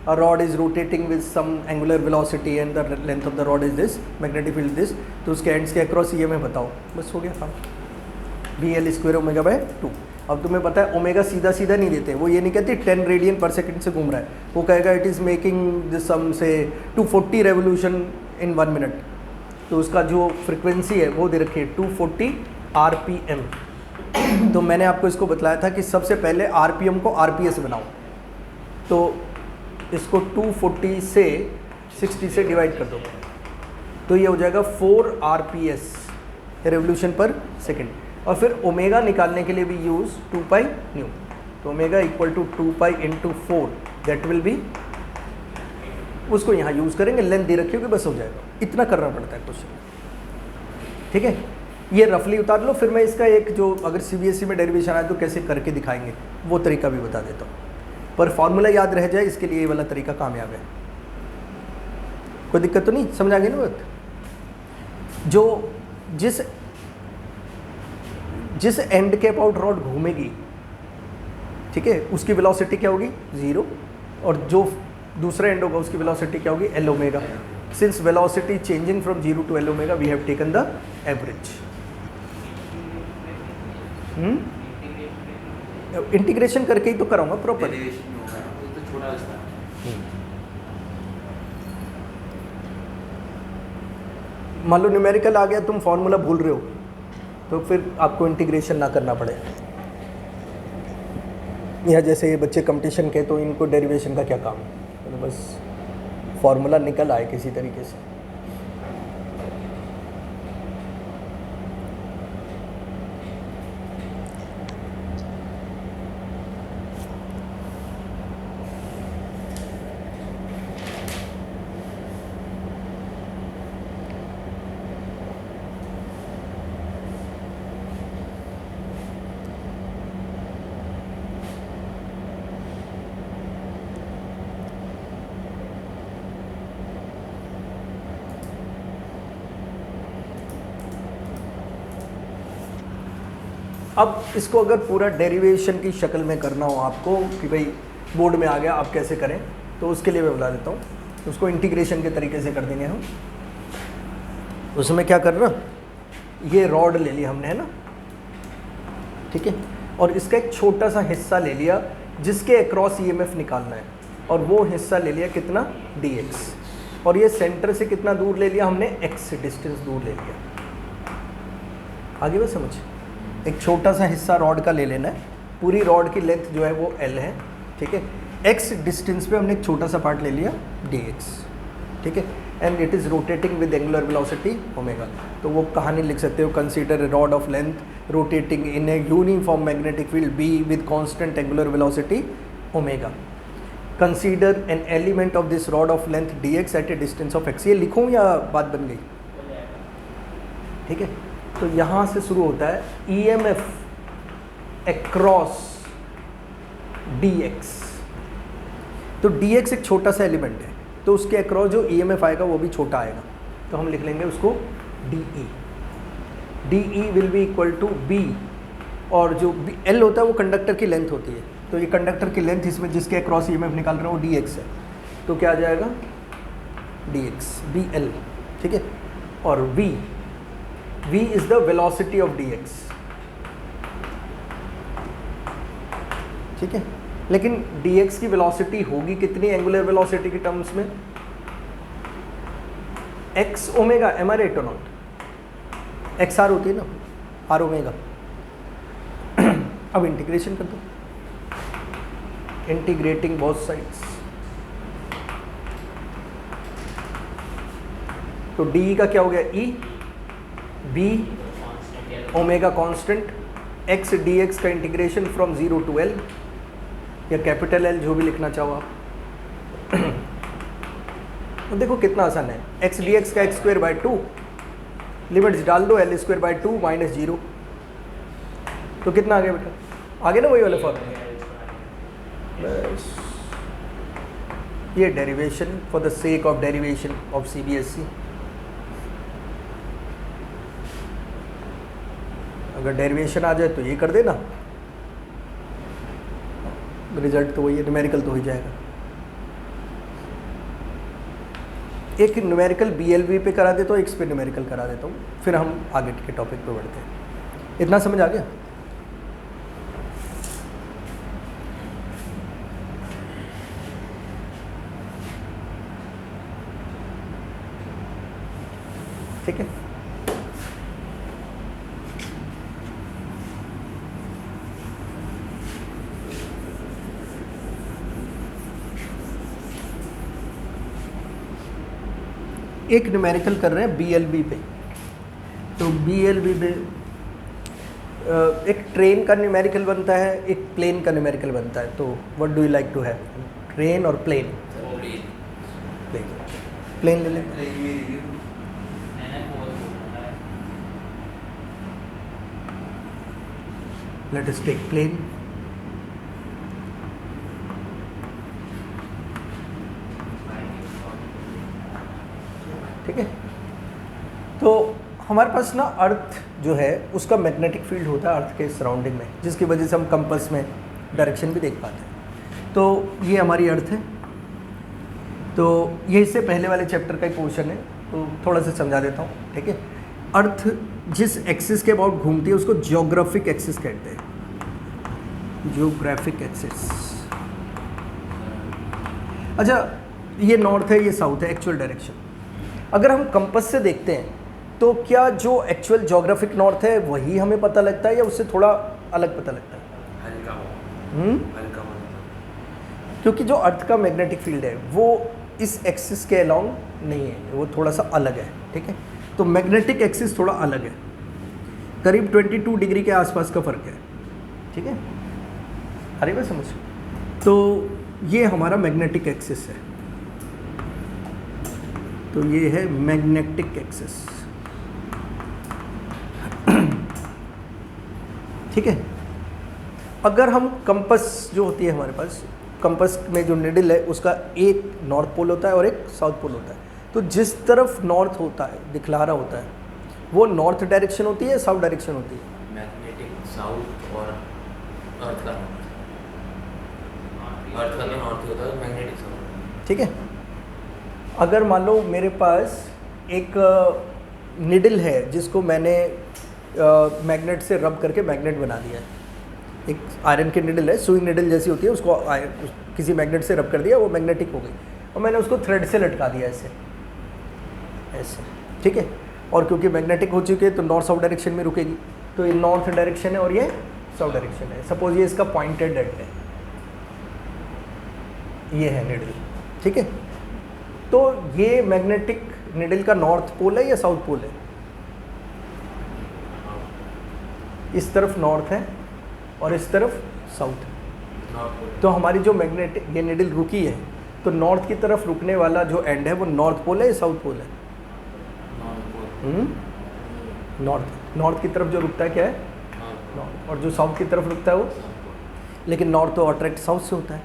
a rod is rotating with some angular velocity and the length of the rod is this, magnetic field this, तो उसके एंड्स के अक्रॉस ये मैं बताओ, बस हो गया काम, B L square omega by 2। अब तुम्हें पता है ओमेगा सीधा सीधा नहीं देते, वो ये नहीं कहते 10 रेडियन पर सेकंड से घूम रहा है, वो कहेगा इट इज़ मेकिंग दिस सम से 240 रेवोल्यूशन इन 1 मिनट। तो उसका जो फ्रिक्वेंसी है वो दे रखी है 240 RPM। तो मैंने आपको इसको बतलाया था कि सबसे पहले RPM को RPS बनाओ, तो इसको 240 से 60 से डिवाइड कर दो, तो ये हो जाएगा 4 RPS रेवोल्यूशन पर सेकेंड। और फिर ओमेगा निकालने के लिए भी यूज़ 2 पाई न्यू, तो omega equal to 2 pi into 4, that will be, उसको यहाँ यूज़ करेंगे, लेंथ दे रखी होगी, बस हो जाएगा। इतना करना पड़ता है क्वेश्चन, ठीक है। ये रफली उतार लो, फिर मैं इसका एक जो अगर CBSE में डेरिवेशन आए तो कैसे करके दिखाएंगे वो तरीका भी बता देता हूँ, पर फॉर्मूला याद रह जाए इसके लिए ये वाला तरीका कामयाब है। कोई दिक्कत तो नहीं, समझ आ गई ना बात। जो जिस एंड के अबाउट रॉड घूमेगी, ठीक है, उसकी वेलोसिटी क्या होगी 0, और जो दूसरा एंड होगा उसकी वेलोसिटी क्या होगी L omega. Since velocity changing from 0 to L omega we have taken the average. Integration करके ही तो कराऊंगा प्रॉपर। डेरिवेशन होगा वो तो छोटा रास्ता है। मान लो न्यूमेरिकल आ गया, तुम फॉर्मूला भूल रहे हो, तो फिर आपको इंटीग्रेशन ना करना पड़े। या जैसे ये बच्चे कंपटीशन के, तो इनको डेरिवेशन का क्या काम है, तो बस फॉर्मूला निकल आए किसी तरीके से। अब इसको अगर पूरा डेरिवेशन की शक्ल में करना हो आपको कि भाई बोर्ड में आ गया आप कैसे करें, तो उसके लिए मैं बता देता हूँ। उसको इंटीग्रेशन के तरीके से कर देंगे हम। उसमें क्या करना, ये रॉड ले लिया हमने, है ना, ठीक है, और इसका एक छोटा सा हिस्सा ले लिया जिसके अक्रॉस EMF निकालना है, और वो हिस्सा ले लिया कितना dx, और ये सेंटर से कितना दूर ले लिया हमने x डिस्टेंस दूर ले लिया। आगे बस समझ, एक छोटा सा हिस्सा रॉड का ले लेना है, पूरी रॉड की लेंथ जो है वो L है, ठीक है, x डिस्टेंस पे हमने एक छोटा सा पार्ट ले लिया dx, ठीक है, and it is rotating with angular velocity omega. तो वो कहानी लिख सकते हो, consider a rod of length rotating in a uniform magnetic field B with constant angular velocity omega. Consider an element of this rod of length dx at a distance of x। ये लिखूँ या बात बन गई, ठीक है। तो यहाँ से शुरू होता है EMF अक्रॉस dx। तो dx एक छोटा सा एलिमेंट है, तो उसके अक्रॉस जो EMF आएगा वो भी छोटा आएगा, तो हम लिख लेंगे उसको DE। DE will be equal to B, और जो L होता है वो कंडक्टर की लेंथ होती है, तो ये कंडक्टर की लेंथ इसमें जिसके अक्रॉस EMF निकाल रहे हो वो dx है, तो क्या आ जाएगा dx BL, ठीक है। और V is the velocity of dx, ठीक है। लेकिन dx की वेलोसिटी होगी कितनी एंगुलर वेलोसिटी के टर्म्स में, x omega, M R right और नॉट, एक्स आर होती है ना, आर ओमेगा। अब इंटीग्रेशन कर दो, इंटीग्रेटिंग बोथ साइड्स, तो डी का क्या हो गया E, B omega constant, x dx का इंटीग्रेशन फ्रॉम 0 to L, या कैपिटल L जो भी लिखना चाहो आप। तो देखो कितना आसान है, x dx का x²/2, लिमिट्स डाल दो, L²/2 माइनस 0, तो कितना आ गया बेटा, आगे ना वही वाला फॉर्मूला। बस ये derivation for the sake of derivation of CBSE। अगर डेरिवेशन आ जाए तो ये कर देना, रिजल्ट तो वही है, न्यूमेरिकल तो हो ही जाएगा। एक न्यूमेरिकल BLV पे करा देता हूँ, एक पे न्यूमेरिकल करा देता हूँ, फिर हम आगे के टॉपिक पे बढ़ते हैं। इतना समझ आ गया? ठीक है। एक न्यूमेरिकल कर रहे हैं BLB पे, तो BLB पे एक ट्रेन का न्यूमेरिकल बनता है, एक प्लेन का न्यूमेरिकल बनता है, तो what do you like to have, train और प्लेन? प्लेन, प्लेन ले लें। Let us take plane. ठीक है, तो हमारे पास ना अर्थ जो है उसका मैग्नेटिक फील्ड होता है अर्थ के सराउंडिंग में, जिसकी वजह से हम कंपास में डायरेक्शन भी देख पाते हैं। तो ये हमारी अर्थ है, तो ये इससे पहले वाले चैप्टर का ही पोर्शन है, तो थोड़ा सा समझा देता हूँ। ठीक है, अर्थ जिस एक्सिस के अबाउट घूमती है उसको जियोग्राफिक एक्सिस कहते हैं, जियोग्राफिक एक्सिस। अच्छा, ये नॉर्थ है, ये साउथ है, एक्चुअल डायरेक्शन। अगर हम कंपास से देखते हैं तो क्या जो एक्चुअल ज्योग्राफिक नॉर्थ है वही हमें पता लगता है या उससे थोड़ा अलग पता लगता है? हल्का क्योंकि जो अर्थ का मैग्नेटिक फील्ड है वो इस एक्सिस के अलाउंग नहीं है, वो थोड़ा सा अलग है। ठीक है, तो मैग्नेटिक एक्सिस थोड़ा अलग है, करीब 22 डिग्री के आसपास का फ़र्क है। ठीक है, अरे मैं समझ, तो ये हमारा मैग्नेटिक एक्सिस है, तो ये है मैग्नेटिक एक्सिस। ठीक है, अगर हम कंपास जो होती है हमारे पास, कंपास में जो निडल है उसका एक नॉर्थ पोल होता है और एक साउथ पोल होता है, तो जिस तरफ नॉर्थ होता है, दिखला रहा होता है, वो नॉर्थ डायरेक्शन होती है, साउथ डायरेक्शन होती है? मैग्नेटिक साउथ और अर्थ का नॉर्थ, अर्थ का नॉर्थ होता है, मैग्नेटिक साउथ। ठीक है, अगर मान लो मेरे पास एक निडल है जिसको मैंने मैग्नेट से रब करके मैग्नेट बना दिया है, एक आयरन की निडल है, सुई निडल जैसी होती है, उसको किसी मैग्नेट से रब कर दिया, वो मैग्नेटिक हो गई, और मैंने उसको थ्रेड से लटका दिया ऐसे ऐसे। ठीक है, और क्योंकि मैग्नेटिक हो चुकी है तो नॉर्थ साउथ डायरेक्शन में रुकेगी, तो ये नॉर्थ डायरेक्शन है और ये साउथ डायरेक्शन है। सपोज ये इसका पॉइंटेड एंड है, ये है निडल। ठीक है, तो ये मैग्नेटिक निडल का नॉर्थ पोल है या साउथ पोल है? इस तरफ नॉर्थ है और इस तरफ साउथ है, तो हमारी जो मैग्नेटिक ये निडल रुकी है, तो नॉर्थ की तरफ रुकने वाला जो एंड है वो नॉर्थ पोल है या साउथ पोल है? नॉर्थ की तरफ जो रुकता है क्या है? नॉर्थ। और जो साउथ की तरफ रुकता है वो, लेकिन नॉर्थ तो अट्रैक्ट साउथ से होता है,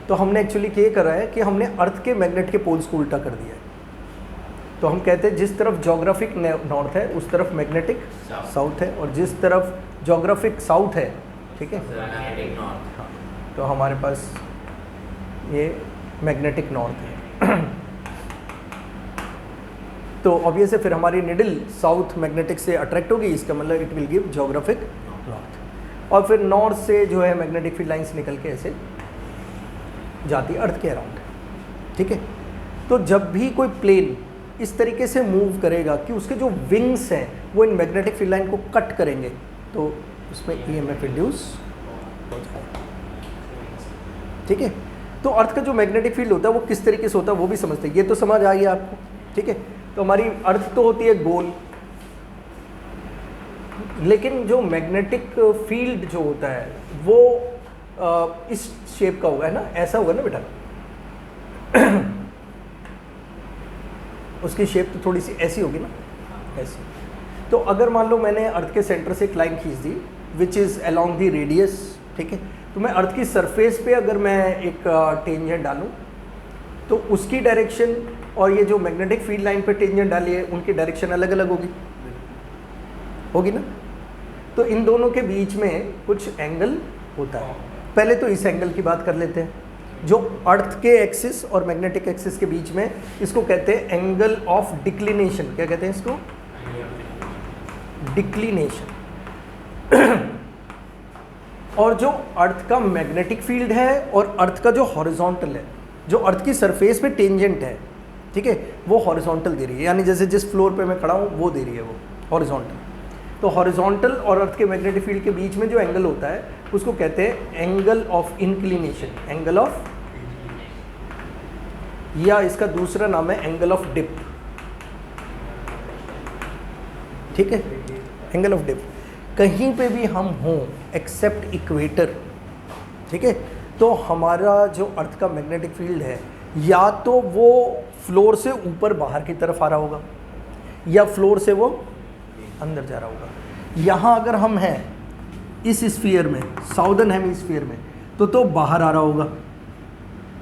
तो हमने एक्चुअली क्या करा है कि हमने अर्थ के मैग्नेट के पोल्स को उल्टा कर दिया है। तो हम कहते हैं जिस तरफ ज्योग्राफिक नॉर्थ है उस तरफ मैग्नेटिक साउथ है, और जिस तरफ ज्योग्राफिक साउथ है, ठीक है, मैग्नेटिक नॉर्थ। हाँ, तो हमारे पास ये मैग्नेटिक नॉर्थ है। तो ऑब्वियस है फिर हमारी निडल साउथ मैग्नेटिक से अट्रैक्ट होगी, इसका मतलब it will give geographic north. और फिर नॉर्थ से जो है मैग्नेटिक फील्ड लाइंस निकल के ऐसे जाती है अर्थ के अराउंड। ठीक है, तो जब भी कोई प्लेन इस तरीके से मूव करेगा कि उसके जो विंग्स हैं वो इन मैग्नेटिक फील्ड लाइन को कट करेंगे, तो उसमें ईएमएफ इंड्यूस हो जाएगा। ठीक है, तो अर्थ का जो मैग्नेटिक फील्ड होता है वो किस तरीके से होता है वो भी समझते हैं, ये तो समझ आ गया आपको। ठीक है, तो हमारी अर्थ तो होती है गोल, लेकिन जो मैग्नेटिक फील्ड जो होता है वो इस शेप का होगा, है ना, ऐसा होगा ना बेटा। उसकी शेप तो थोड़ी सी ऐसी होगी ना, ऐसी। तो अगर मान लो मैंने अर्थ के सेंटर से एक लाइन खींच दी which is along the radius, ठीक है, तो मैं अर्थ की सरफेस पे अगर मैं एक टेंजेंट डालूं तो उसकी डायरेक्शन और ये जो मैग्नेटिक फील्ड लाइन पे टेंजेंट डाली है उनकी डायरेक्शन अलग अलग होगी ना। तो इन दोनों के बीच में कुछ एंगल होता है। पहले तो इस एंगल की बात कर लेते हैं, जो अर्थ के एक्सिस और मैग्नेटिक एक्सिस के बीच में, इसको कहते हैं एंगल ऑफ डिक्लिनेशन। क्या कहते हैं इसको? डिक्लिनेशन। और जो अर्थ का मैग्नेटिक फील्ड है और अर्थ का जो हॉरिजॉन्टल है, जो अर्थ की सरफेस पे टेंजेंट है, ठीक है, वो हॉरिजॉन्टल दे रही है, यानी जैसे जिस फ्लोर पे मैं खड़ा हूँ वो दे रही है वो हॉरिजॉन्टल। तो हॉरिजॉन्टल और अर्थ के मैग्नेटिक फील्ड के बीच में जो एंगल होता है उसको कहते हैं angle of inclination, angle of, या इसका दूसरा नाम है एंगल ऑफ डिप। ठीक है, एंगल ऑफ डिप कहीं पे भी हम हों एक्सेप्ट इक्वेटर, ठीक है, तो हमारा जो अर्थ का मैग्नेटिक फील्ड है या तो वो फ्लोर से ऊपर बाहर की तरफ आ रहा होगा या फ्लोर से वो अंदर जा रहा होगा। यहाँ अगर हम हैं इस स्फीयर में, साउदर्न हेमीस्फीयर में, तो बाहर आ रहा होगा,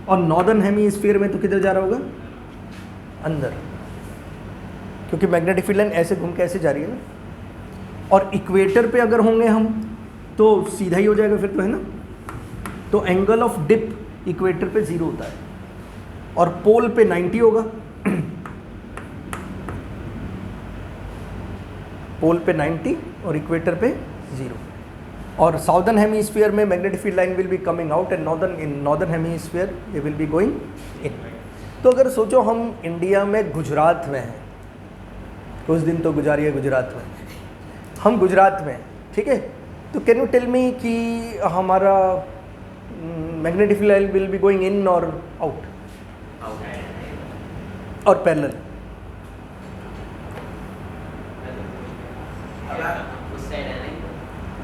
और नॉर्दर्न हेमीस्फीयर में तो किधर जा रहा होगा, अंदर, क्योंकि मैग्नेटिक फील्ड लाइन ऐसे घूम के ऐसे जा रही है ना। और इक्वेटर पे अगर होंगे हम तो सीधा ही हो जाएगा फिर तो, है ना। तो एंगल ऑफ डिप इक्वेटर पे 0 होता है और पोल पे 90 होगा, पोल पे 90 और इक्वेटर पे 0। और साउदर्न हेमीस्फीयर में magnetic field line will be coming out and northern hemisphere they will be going in. तो अगर सोचो हम इंडिया में गुजरात में हैं, कुछ दिन तो गुजारिए गुजरात में, हम गुजरात में, ठीक है, तो कैन यू टेल मी कि हमारा magnetic field line will be going in और आउट और पैरेलल?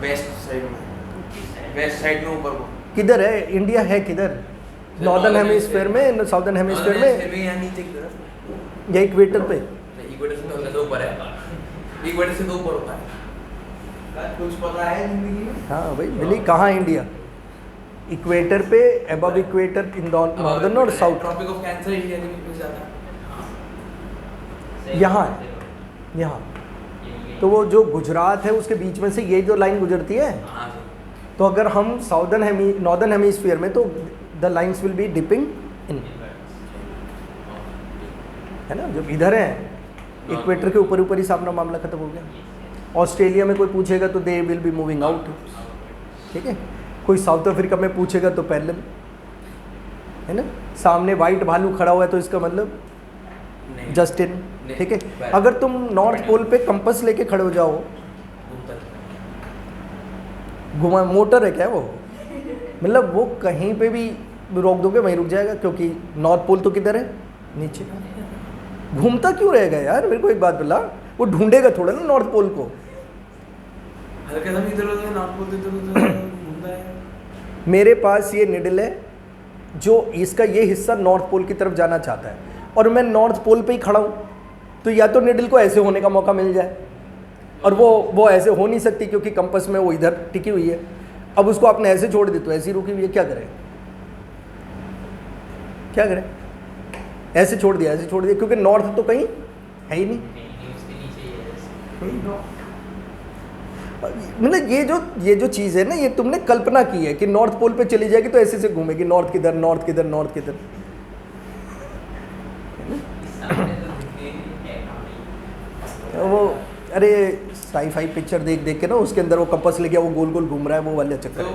वेस्ट साइड में ऊपर किधर है इंडिया, है किधर? नॉर्दर्न हेमीस्फीयर में, साउदर्न हेमीस्फीयर में, या नीचे की तरफ, या इक्वेटर पे? इक्वेटर से तो ऊपर है, इक्वेटर से तो ऊपर होता है। कुछ पता है जिंदगी में? हाँ भाई मिली, कहाँ इंडिया? इक्वेटर पे, अबव इक्वेटर इन नॉर्दर्न और south. Tropic of cancer India में ज़्यादा यहाँ है, यहाँ। तो वो जो गुजरात है उसके बीच में से ये जो लाइन गुजरती है, तो अगर हम नॉर्दर्न हेमीस्फीयर में, तो the lines will be dipping in, है ना। जब इधर है इक्वेटर के ऊपर ऊपर ही सामना मामला खत्म हो गया। ऑस्ट्रेलिया में कोई पूछेगा तो they will be moving out, ठीक है। कोई साउथ अफ्रीका में पूछेगा तो पैरेलल, है ना। सामने वाइट भालू खड़ा हुआ है तो इसका मतलब जस्ट इन, ठीक है। अगर तुम नॉर्थ पोल पे कंपास लेके खड़े हो जाओ, घुमा मोटर है क्या वो, मतलब वो कहीं पे भी रोक दोगे वहीं रुक जाएगा, क्योंकि नॉर्थ पोल तो किधर है, नीचे। घूमता क्यों रहेगा यार, मेरे को एक बात बोला, वो ढूंढेगा थोड़ा ना नॉर्थ पोल को। हल्का सा भी इधर उधर नॉर्थ पोल इधर उधर घूमता है। मेरे पास ये निडल है जो इसका ये हिस्सा नॉर्थ पोल की तरफ जाना चाहता है, और मैं नॉर्थ पोल पे ही खड़ा हूँ, तो या तो निडल को ऐसे होने का मौका मिल जाए, और वो ऐसे हो नहीं सकती क्योंकि कंपास में वो इधर टिकी हुई है। अब उसको आपने ऐसे छोड़ दी तो ऐसी रुकी हुई है, क्या करें, क्या करें? ऐसे छोड़ दिया, ऐसे छोड़ दिया, क्योंकि नॉर्थ तो कहीं है ही नहीं। मतलब ये जो चीज़ है ना, ये तुमने कल्पना की है कि नॉर्थ पोल पे चली जाएगी तो ऐसे से घूमेगी, नॉर्थ किधर, नॉर्थ किधर, नॉर्थ किधर। वो अरे साई-फाई पिक्चर देख देख के ना, उसके अंदर वो कंपास ले गया, वो गोल गोल घूम रहा है, वो वाला चक्कर है।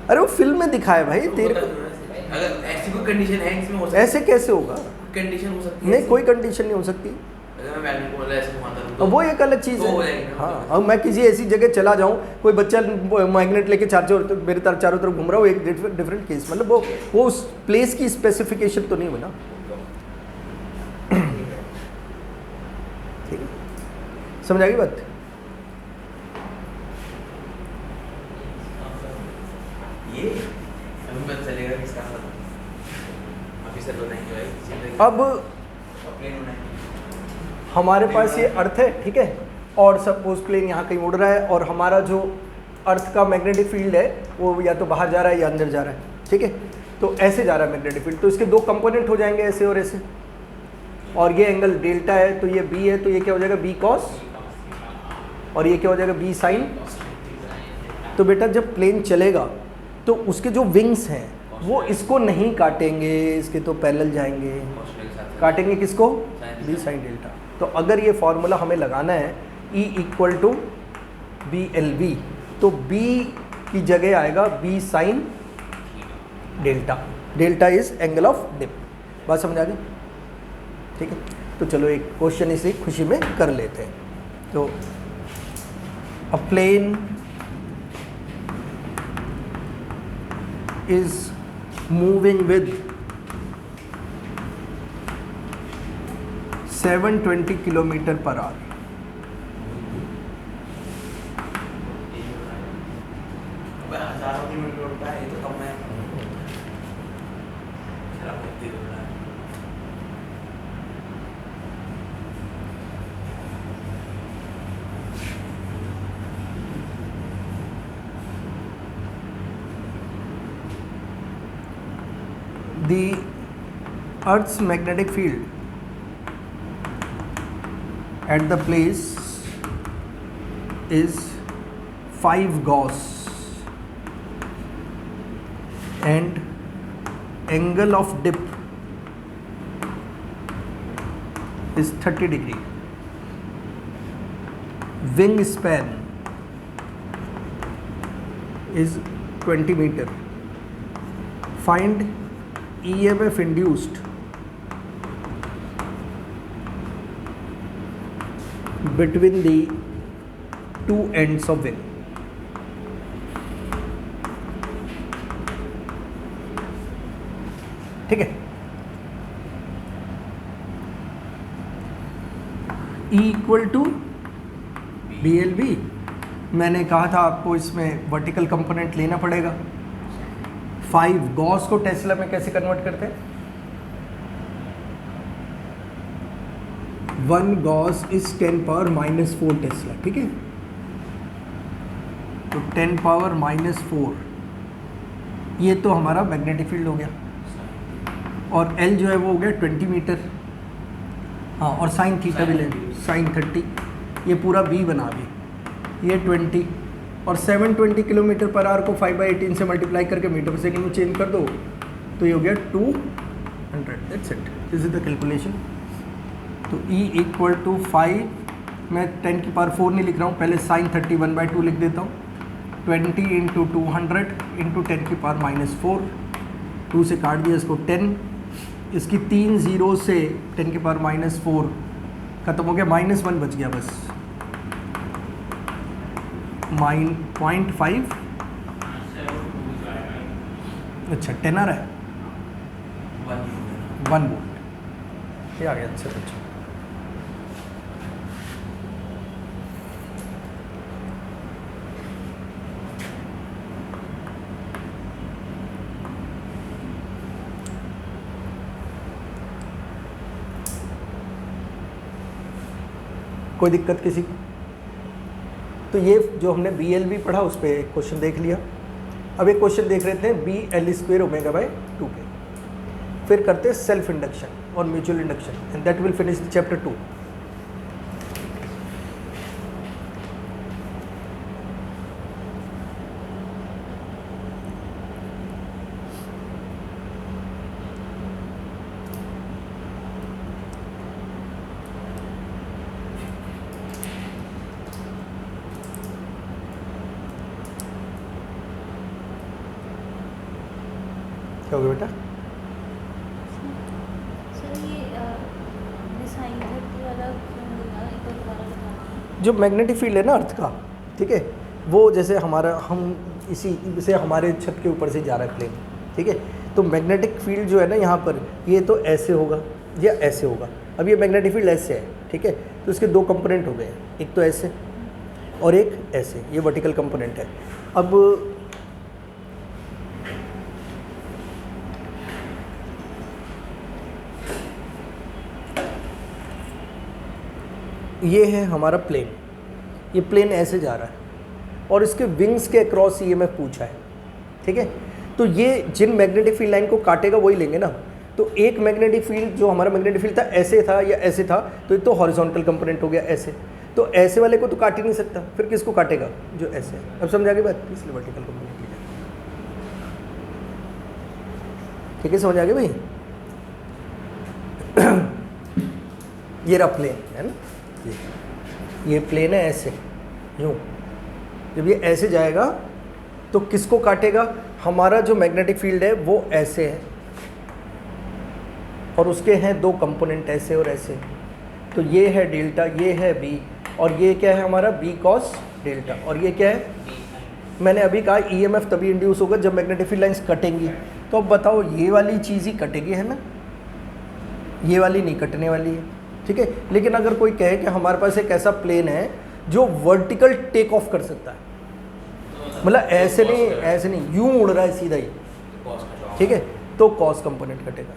अरे वो फिल्म में दिखाया भाई तेरे को। अगर ऐसी कोई कंडीशन है इसमें हो सकती ऐसे कैसे होगा? कंडीशन हो सकती है? नहीं, कोई कंडीशन नहीं हो सकती। अगर मैं वैल्यू को ऐसे घुमाता हूं तो वो एक अलग चीज़ तो हो है। जाएगी ना। हाँ, अब मैं किसी ऐसी जगह चला जाऊँ, कोई बच्चा मैग्नेट लेके मेरे तरफ चारों तरफ घूम रहा हो, एक डिफरेंट केस, मतलब वो उस प्लेस की स्पेसिफिकेशन तो नहीं बना। ठीक है, समझ आ गई बात? ये अभी पता चलेगा किसका मतलब, अभी सर बताएंगे भाई। अब हमारे पास ये अर्थ है, ठीक है, और सपोज प्लेन यहाँ कहीं उड़ रहा है, और हमारा जो अर्थ का मैग्नेटिक फील्ड है वो या तो बाहर जा रहा है या अंदर जा रहा है, ठीक है। तो ऐसे जा रहा है मैग्नेटिक फील्ड, तो इसके दो कंपोनेंट हो जाएंगे, ऐसे और ऐसे, और ये एंगल डेल्टा है, तो ये बी है, तो ये क्या हो जाएगा, बी कॉस, और ये क्या हो जाएगा, बी साइन। तो बेटा जब प्लेन चलेगा तो उसके जो विंग्स हैं वो इसको नहीं काटेंगे, इसके तो पैरेलल जाएंगे, काटेंगे किसको, बी साइन डेल्टा। तो अगर ये फॉर्मूला हमें लगाना है E = BLV, तो B की जगह आएगा B sine delta. Delta is angle of dip. बात समझ आ गई? ठीक है, तो चलो एक क्वेश्चन इसी खुशी में कर लेते हैं। तो अ plane is moving with 720 km/h the Earth's magnetic field at the place is 5 Gauss and angle of dip is 30 degree. Wingspan is 20 meter. Find EMF induced between the two ends of wing. ठीक है, E equal to BLV. मैंने कहा था आपको इसमें vertical component लेना पड़ेगा. 5 Gauss को टेस्ला में कैसे कन्वर्ट करते हैं? 1 गॉस इज 10⁻⁻4 टेस्ला. ठीक है, तो 10⁻⁻4 ये तो हमारा मैग्नेटिक फील्ड हो गया, और L जो है वो हो गया 20 मीटर. हाँ, और साइन थीटा भी ले, साइन 30. ये पूरा B बना भी, ये 20 और 720 किलोमीटर पर आवर को 5/18 से मल्टीप्लाई करके मीटर पर सेकेंड में चेंज कर दो तो ये हो गया 200. That's it, this is the calculation. तो E इक्वल टू 5, मैं 10⁻4 नहीं लिख रहा हूँ, पहले साइन 31/2 लिख देता हूँ. 20 इंटू 200 इंटू 10⁻⁻4. 2 से काट दिया इसको 10, इसकी 3 जीरो से 10⁻⁻4 खत्म हो गया, -1 बच गया बस. 0.5. अच्छा 10 आ रहा है, 1 वोल्ट ये आ गया. अच्छा अच्छा, कोई दिक्कत किसी को? तो ये जो हमने BLV पढ़ा उस पर एक क्वेश्चन देख लिया. अब एक क्वेश्चन देख रहे थे BL² ω/2 के. फिर करते हैं सेल्फ इंडक्शन और mutual induction, and that will finish chapter 2. क्या हो गया बेटा? सर ये साइन 30 वाला क्यों लिखा है? एक बार दोबारा बताना. जो मैग्नेटिक फील्ड है ना अर्थ का, ठीक है, वो जैसे हमारा हम इसी से हमारे छत के ऊपर से जा रहा है प्लेन. ठीक है, तो मैग्नेटिक फील्ड जो है ना यहाँ पर, ये तो ऐसे होगा या ऐसे होगा. अब ये मैग्नेटिक फील्ड ऐसे है, ठीक है, तो इसके 2 कंपोनेंट हो गए, एक तो ऐसे और एक ऐसे. ये वर्टिकल कंपोनेंट है. अब ये है हमारा प्लेन, ये प्लेन ऐसे जा रहा है और इसके विंग्स के अक्रॉस EMF पूछा है. ठीक है, तो ये जिन मैग्नेटिक फील्ड लाइन को काटेगा वही लेंगे ना. तो एक मैग्नेटिक फील्ड जो हमारा मैग्नेटिक फील्ड था ऐसे था या ऐसे था, तो एक तो हॉरिजॉन्टल कंपोनेंट हो गया ऐसे. तो ऐसे वाले को तो काट ही नहीं सकता, फिर किसको काटेगा? जो ऐसे. अब समझ आ गई बात? इसलिए वर्टिकल कंपोनेंट लिया. ठीक है, समझ आ गई भाई? ये रहा प्लेन है ना, ये प्लेन है ऐसे, यूँ. जब ये ऐसे जाएगा तो किसको काटेगा? हमारा जो मैग्नेटिक फील्ड है वो ऐसे है और उसके हैं 2 कंपोनेंट ऐसे और ऐसे. तो ये है डेल्टा, ये है B, और ये क्या है हमारा B cos डेल्टा, और ये क्या है? मैंने अभी कहा EMF तभी इंड्यूस होगा जब मैग्नेटिक फील्ड लाइंस कटेंगी. तो अब बताओ, ये वाली चीज़ ही कटेगी है ना, ये वाली नहीं कटने वाली है. ठीक है, लेकिन अगर कोई कहे कि हमारे पास एक ऐसा प्लेन है जो वर्टिकल टेक ऑफ कर सकता है, मतलब ऐसे नहीं, ऐसे नहीं, यूं उड़ रहा है सीधा ही. ठीक है, तो कॉस कंपोनेंट कटेगा.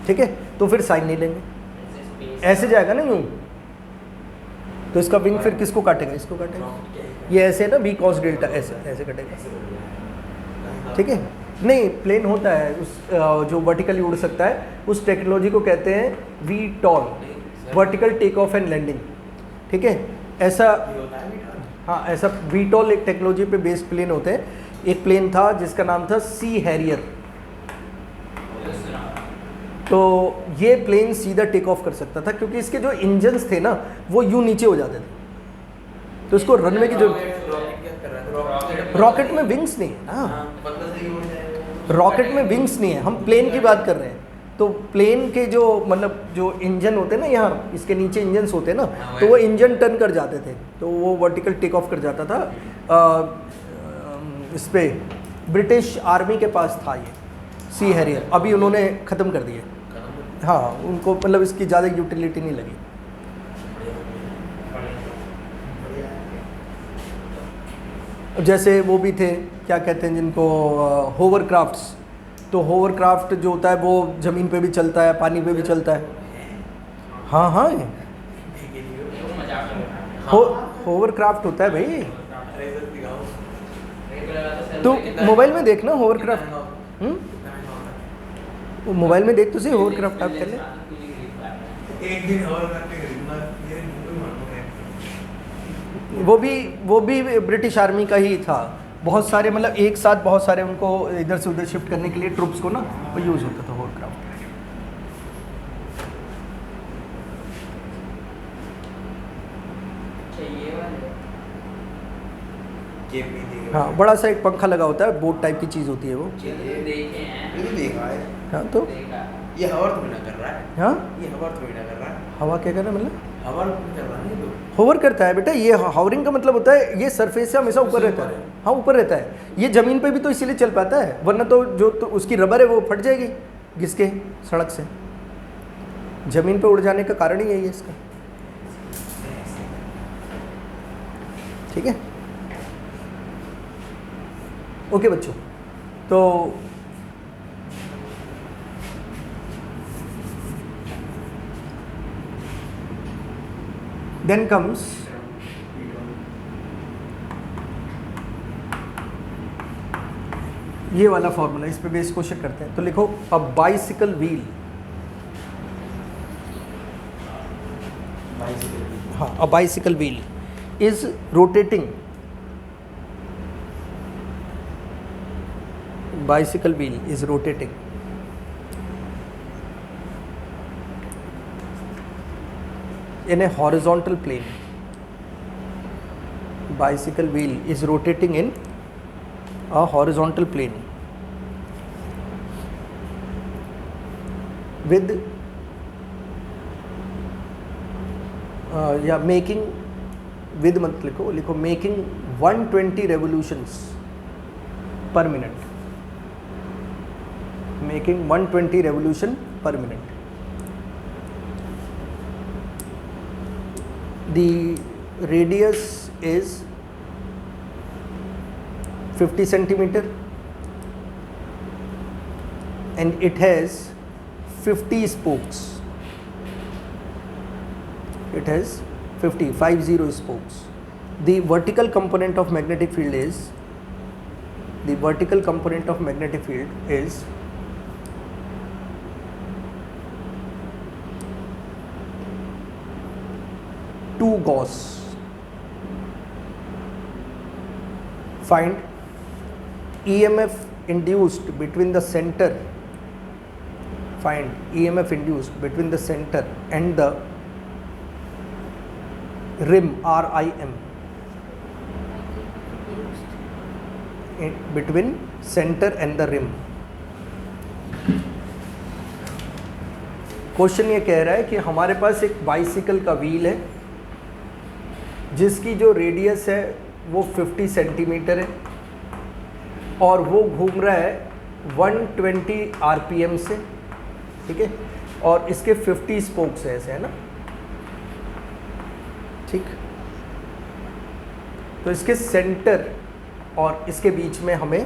ठीक है, तो फिर साइन नहीं लेंगे, ऐसे जाएगा ना यूं, तो इसका विंग फिर किसको काटेगा? इसको काटेगा. ये ऐसे है ना B cos डेल्टा, ऐसे ऐसे कटेगा. ठीक है, नहीं, प्लेन होता है उस जो वर्टिकली उड़ सकता है, उस टेक्नोलॉजी को कहते हैं VTOL, vertical take off and landing. ठीक है, ऐसा ये होता है बेटा। हाँ, ऐसा VTOL एक टेक्नोलॉजी पे बेस्ड प्लेन होते हैं। एक प्लेन था जिसका नाम था सी हैरियर, तो ये प्लेन सीधा टेक ऑफ कर सकता था क्योंकि इसके जो इंजन्स थे ना वो यूं नीचे हो जाते थे, तो इसको रनवे की जरूरत। रॉकेट क्या कर रहा था? रॉकेट में विंग्स नहीं है ना, हाँ, मतलब से ही उड़ जाएगा। रॉकेट में विंग्स नहीं है, हम प्लेन की बात कर रहे हैं। तो प्लेन के जो मतलब जो इंजन होते हैं ना, यहाँ इसके नीचे इंजन्स होते हैं ना, हाँ, तो वो इंजन टर्न कर जाते थे, तो वो वर्टिकल टेक ऑफ कर जाता था। इस पे ब्रिटिश आर्मी के पास था ये सी हैरियर, अभी उन्होंने ख़त्म कर दिए। हाँ, उनको मतलब इसकी ज़्यादा यूटिलिटी नहीं लगी। जैसे वो भी थे, क्या कहते हैं जिनको, होवरक्राफ्ट्स। तो होवरक्राफ्ट जो होता है वो ज़मीन पे भी चलता है, पानी पे भी चलता है। हाँ हाँ, होवरक्राफ्ट होता है भाई, तो मोबाइल में देखना होवरक्राफ्ट। वो मोबाइल में देख तो सही, होवरक्राफ्ट आप कर ले। एक दिन और करके खरीदना, ये मानो वो भी ब्रिटिश आर्मी का ही था। बहुत सारे मतलब एक साथ बहुत सारे उनको इधर से उधर शिफ्ट करने के लिए ट्रुप्स को ना वो यूज़ होता था होवरक्राफ्ट। हाँ, बड़ा सा एक पंखा लगा होता है, बोट टाइप की चीज़ होती है वो। ये तो देखा है। हाँ, तो ये हवा थोड़ी ना कर रहा है। हाँ, ये हवा थोड़ी ना कर रहा है। हवा क्या कर रहा है मतलब? हवा नहीं कर रहा है तो। होवर करता है बेटा, ये हावरिंग का मतलब होता है ये सरफेस से हमेशा ऊपर रहता है। हाँ, ऊपर रहता है। ये ज़मीन पे भी तो इसीलिए चल पाता है, वरना तो जो तो उसकी रबर है वो फट जाएगी घिस के सड़क से। ज़मीन पे उड़ जाने का कारण ही यही है इसका। ठीक है, ओके बच्चों, तो देन कम्स ये वाला फॉर्मूला, इस पे बेस क्वेश्चन करते हैं। तो लिखो अ बाइसिकल व्हील, हाँ, a bicycle wheel is rotating, bicycle wheel is rotating in a horizontal plane. Bicycle wheel is rotating in a horizontal plane with making with मत लिखो making 120 revolutions per minute, making 120 revolution per minute. The radius is 50 centimeter and it has 50 spokes. It has 50 spokes. The vertical component of magnetic field is 2 Gauss. Find EMF induced between the center. Find EMF induced between the center and the rim, RIM. Between center and the rim. Question ये कह रहा है कि हमारे पास एक bicycle का wheel है जिसकी जो रेडियस है वो 50 सेंटीमीटर है और वो घूम रहा है 120 RPM से, ठीक है, और इसके 50 स्पोक्स है, ऐसे है ना, ठीक। तो इसके सेंटर और इसके बीच में हमें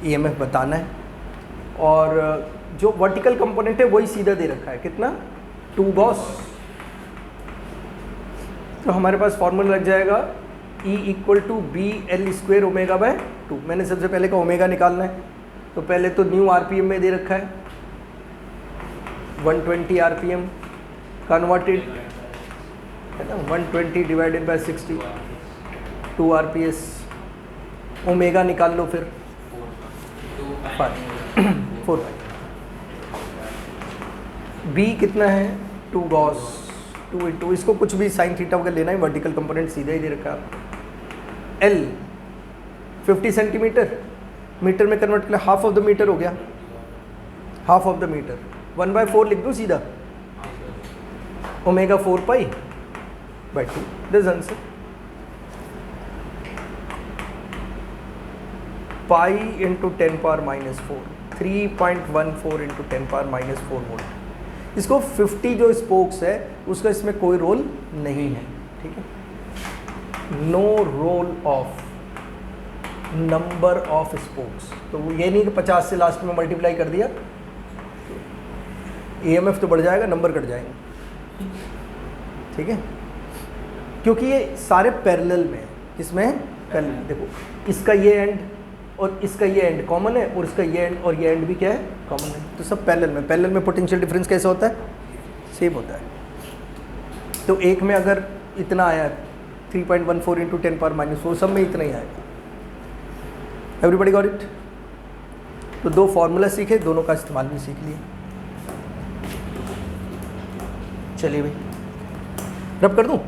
EMF बताना है और जो वर्टिकल कंपोनेंट है वही सीधा दे रखा है, कितना, 2 Gauss। तो हमारे पास फॉर्मूला लग जाएगा E = BL² ω/2। मैंने सबसे पहले का ओमेगा निकालना है, तो पहले तो न्यू आरपीएम में दे रखा है 120 आरपीएम कन्वर्टेड है ना, 120 डिवाइडेड बाय 60 2 आरपीएस। ओमेगा निकाल लो फिर 4 बी कितना है 2 गॉस 2 इंटू, इसको कुछ भी साइन थीटा वगैरह लेना है, वर्टिकल कंपोनेंट सीधा ही दे रखा है। एल 50 सेंटीमीटर, मीटर में कन्वर्ट कर हाफ ऑफ द मीटर हो गया, हाफ ऑफ द मीटर 1/4 लिख दूँ सीधा, omega 4π/2 this answer. Pi into 10 power -4 3.14 into 10 power -4 volt. इसको 50 जो स्पोक्स है उसका इसमें कोई रोल नहीं है, ठीक है, no role of number of spokes. तो ये नहीं कि 50 से लास्ट में मल्टीप्लाई कर दिया, ईएमएफ तो बढ़ जाएगा, नंबर कट जाएंगे, ठीक है, क्योंकि ये सारे पैरेलल में है। किसमें? पैरेलल। देखो इसका ये एंड और इसका ये एंड कॉमन है, और इसका ये एंड और ये एंड भी क्या है? कॉमन है। तो सब पैरेलल में। पैरेलल में पोटेंशियल डिफरेंस कैसा होता है? सेम होता है। तो एक में अगर इतना आया 3.14 इंटू 10 पावर -4, सब में इतना ही आएगा। Everybody got it? तो 2 फॉर्मूला सीखे, दोनों का इस्तेमाल भी सीख लिए। चलिए भाई, रब कर दूं?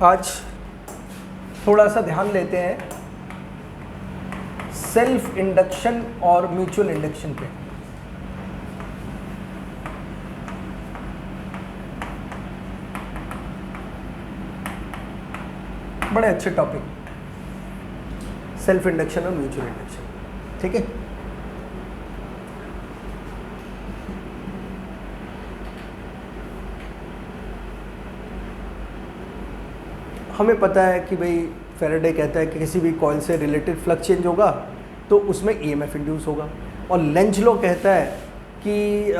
आज थोड़ा सा ध्यान लेते हैं सेल्फ इंडक्शन और म्यूचुअल इंडक्शन पे। बड़े अच्छे टॉपिक, सेल्फ इंडक्शन और म्यूचुअल इंडक्शन, ठीक है। हमें पता है कि भाई फैराडे कहता है कि किसी भी कॉइल से रिलेटेड फ्लक्स चेंज होगा तो उसमें ईएमएफ इंड्यूस होगा, और लेंज लॉ कहता है कि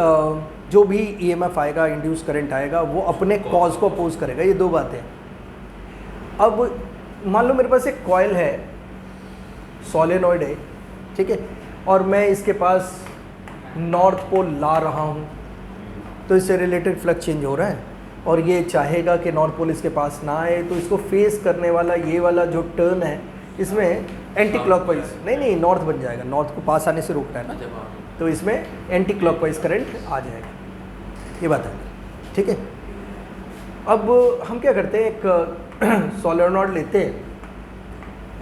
जो भी ईएमएफ आएगा, इंड्यूस करंट आएगा, वो अपने कॉज को अपोज करेगा। ये 2 बातें। अब मान लो मेरे पास एक कॉइल है, सोलेनॉइड है, ठीक है, और मैं इसके पास नॉर्थ पोल ला रहा हूँ, तो इससे रिलेटेड फ्लक्स चेंज हो रहा है, और ये चाहेगा कि नॉर्थ पोल इसके पास ना आए, तो इसको फेस करने वाला ये वाला जो टर्न है इसमें एंटी क्लॉकवाइज, नहीं नॉर्थ बन जाएगा, नॉर्थ को पास आने से रोकता है ना, तो इसमें एंटी क्लॉकवाइज करंट आ जाएगा। ये बात है, ठीक है। अब हम क्या करते हैं, एक सोलेनॉइड लेते हैं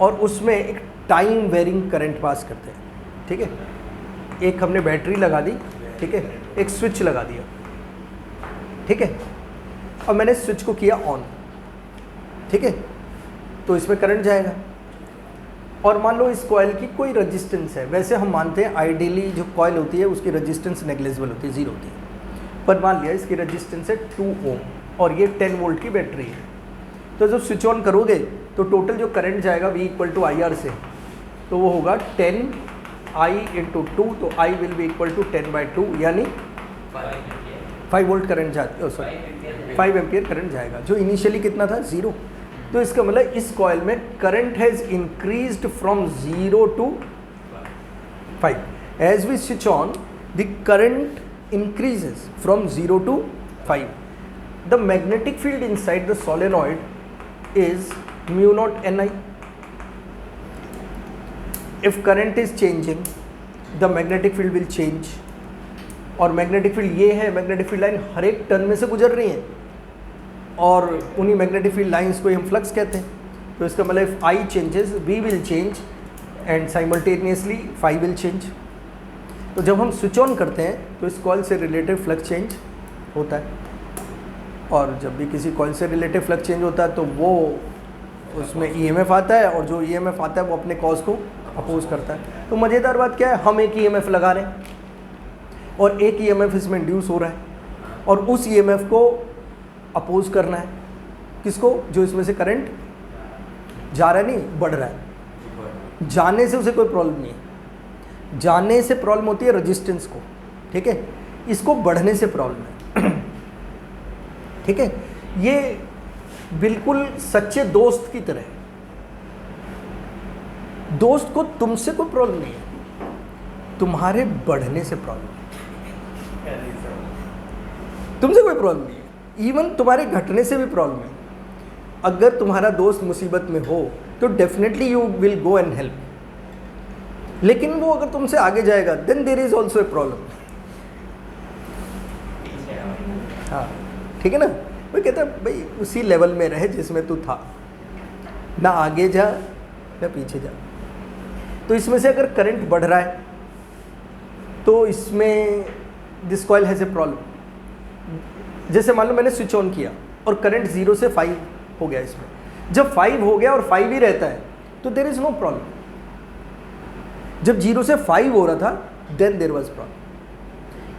और उसमें एक टाइम वेरिंग करंट पास करते हैं, ठीक है। एक हमने बैटरी लगा दी, ठीक है, एक स्विच लगा दिया, ठीक है। अब मैंने स्विच को किया ऑन, ठीक है, तो इसमें करंट जाएगा। और मान लो इस कॉइल की कोई रेजिस्टेंस है, वैसे हम मानते हैं आइडियली जो कॉइल होती है उसकी रेजिस्टेंस नेग्लिजिबल होती है, 0 होती है, पर मान लिया इसकी रेजिस्टेंस है 2 ओम और ये 10 वोल्ट की बैटरी है। तो जब स्विच ऑन करोगे तो टोटल जो करंट जाएगा V = IR से, तो वो होगा 10I × 2, तो I will be equal to 10/2, यानी 5 वोल्ट करंट जाता, सॉरी 5 एम्पियर करंट जाएगा, जो इनिशियली कितना था? 0। तो इसका मतलब इस कॉइल में current has increased from 0 to 5। As we switch on the current increases from 0 to 5। The magnetic field inside the solenoid is μ0 Ni। if current is changing the magnetic field will change, और magnetic field ये है, magnetic field line हर एक turn में से गुजर रही है, और उन्हीं मैग्नेटिक फील्ड लाइंस को हम फ्लक्स कहते हैं। तो इसका मतलब if I changes V will change and simultaneously phi will change. तो जब हम स्विच ऑन करते हैं तो इस कॉइल से रिलेटेड फ्लक्स चेंज होता है, और जब भी किसी कॉइल से रिलेटेड फ्लक्स चेंज होता है तो वो उसमें EMF आता है, और जो EMF आता है वो अपने कॉज को अपोज करता है। तो मज़ेदार बात क्या है, हम एक EMF लगा रहे हैं और एक EMF इसमें इंड्यूस हो रहा है, और उस EMF को अपोज करना है किसको? जो इसमें से करंट जा रहा है, नहीं बढ़ रहा है। जाने से उसे कोई प्रॉब्लम नहीं है, जाने से प्रॉब्लम होती है रेजिस्टेंस को, ठीक है, इसको बढ़ने से प्रॉब्लम है, ठीक है। ये बिल्कुल सच्चे दोस्त की तरह है। दोस्त को तुमसे कोई प्रॉब्लम नहीं है, तुम्हारे बढ़ने से प्रॉब्लम है। तुमसे कोई प्रॉब्लम नहीं है, इवन तुम्हारे घटने से भी प्रॉब्लम है। अगर तुम्हारा दोस्त मुसीबत में हो तो definitely you will go and help, लेकिन वो अगर तुमसे आगे जाएगा then there is also a problem. हाँ ठीक है ना, वो कहता है भाई उसी लेवल में रहे जिसमें तू था, ना आगे जा ना पीछे जा। तो इसमें से अगर करंट बढ़ रहा है तो इसमें this coil has a problem. जैसे मान लो मैंने स्विच ऑन किया और करंट 0 से 5 हो गया, इसमें जब 5 हो गया और 5 ही रहता है तो देयर इज़ नो प्रॉब्लम। जब 0 से 5 हो रहा था then there was problem,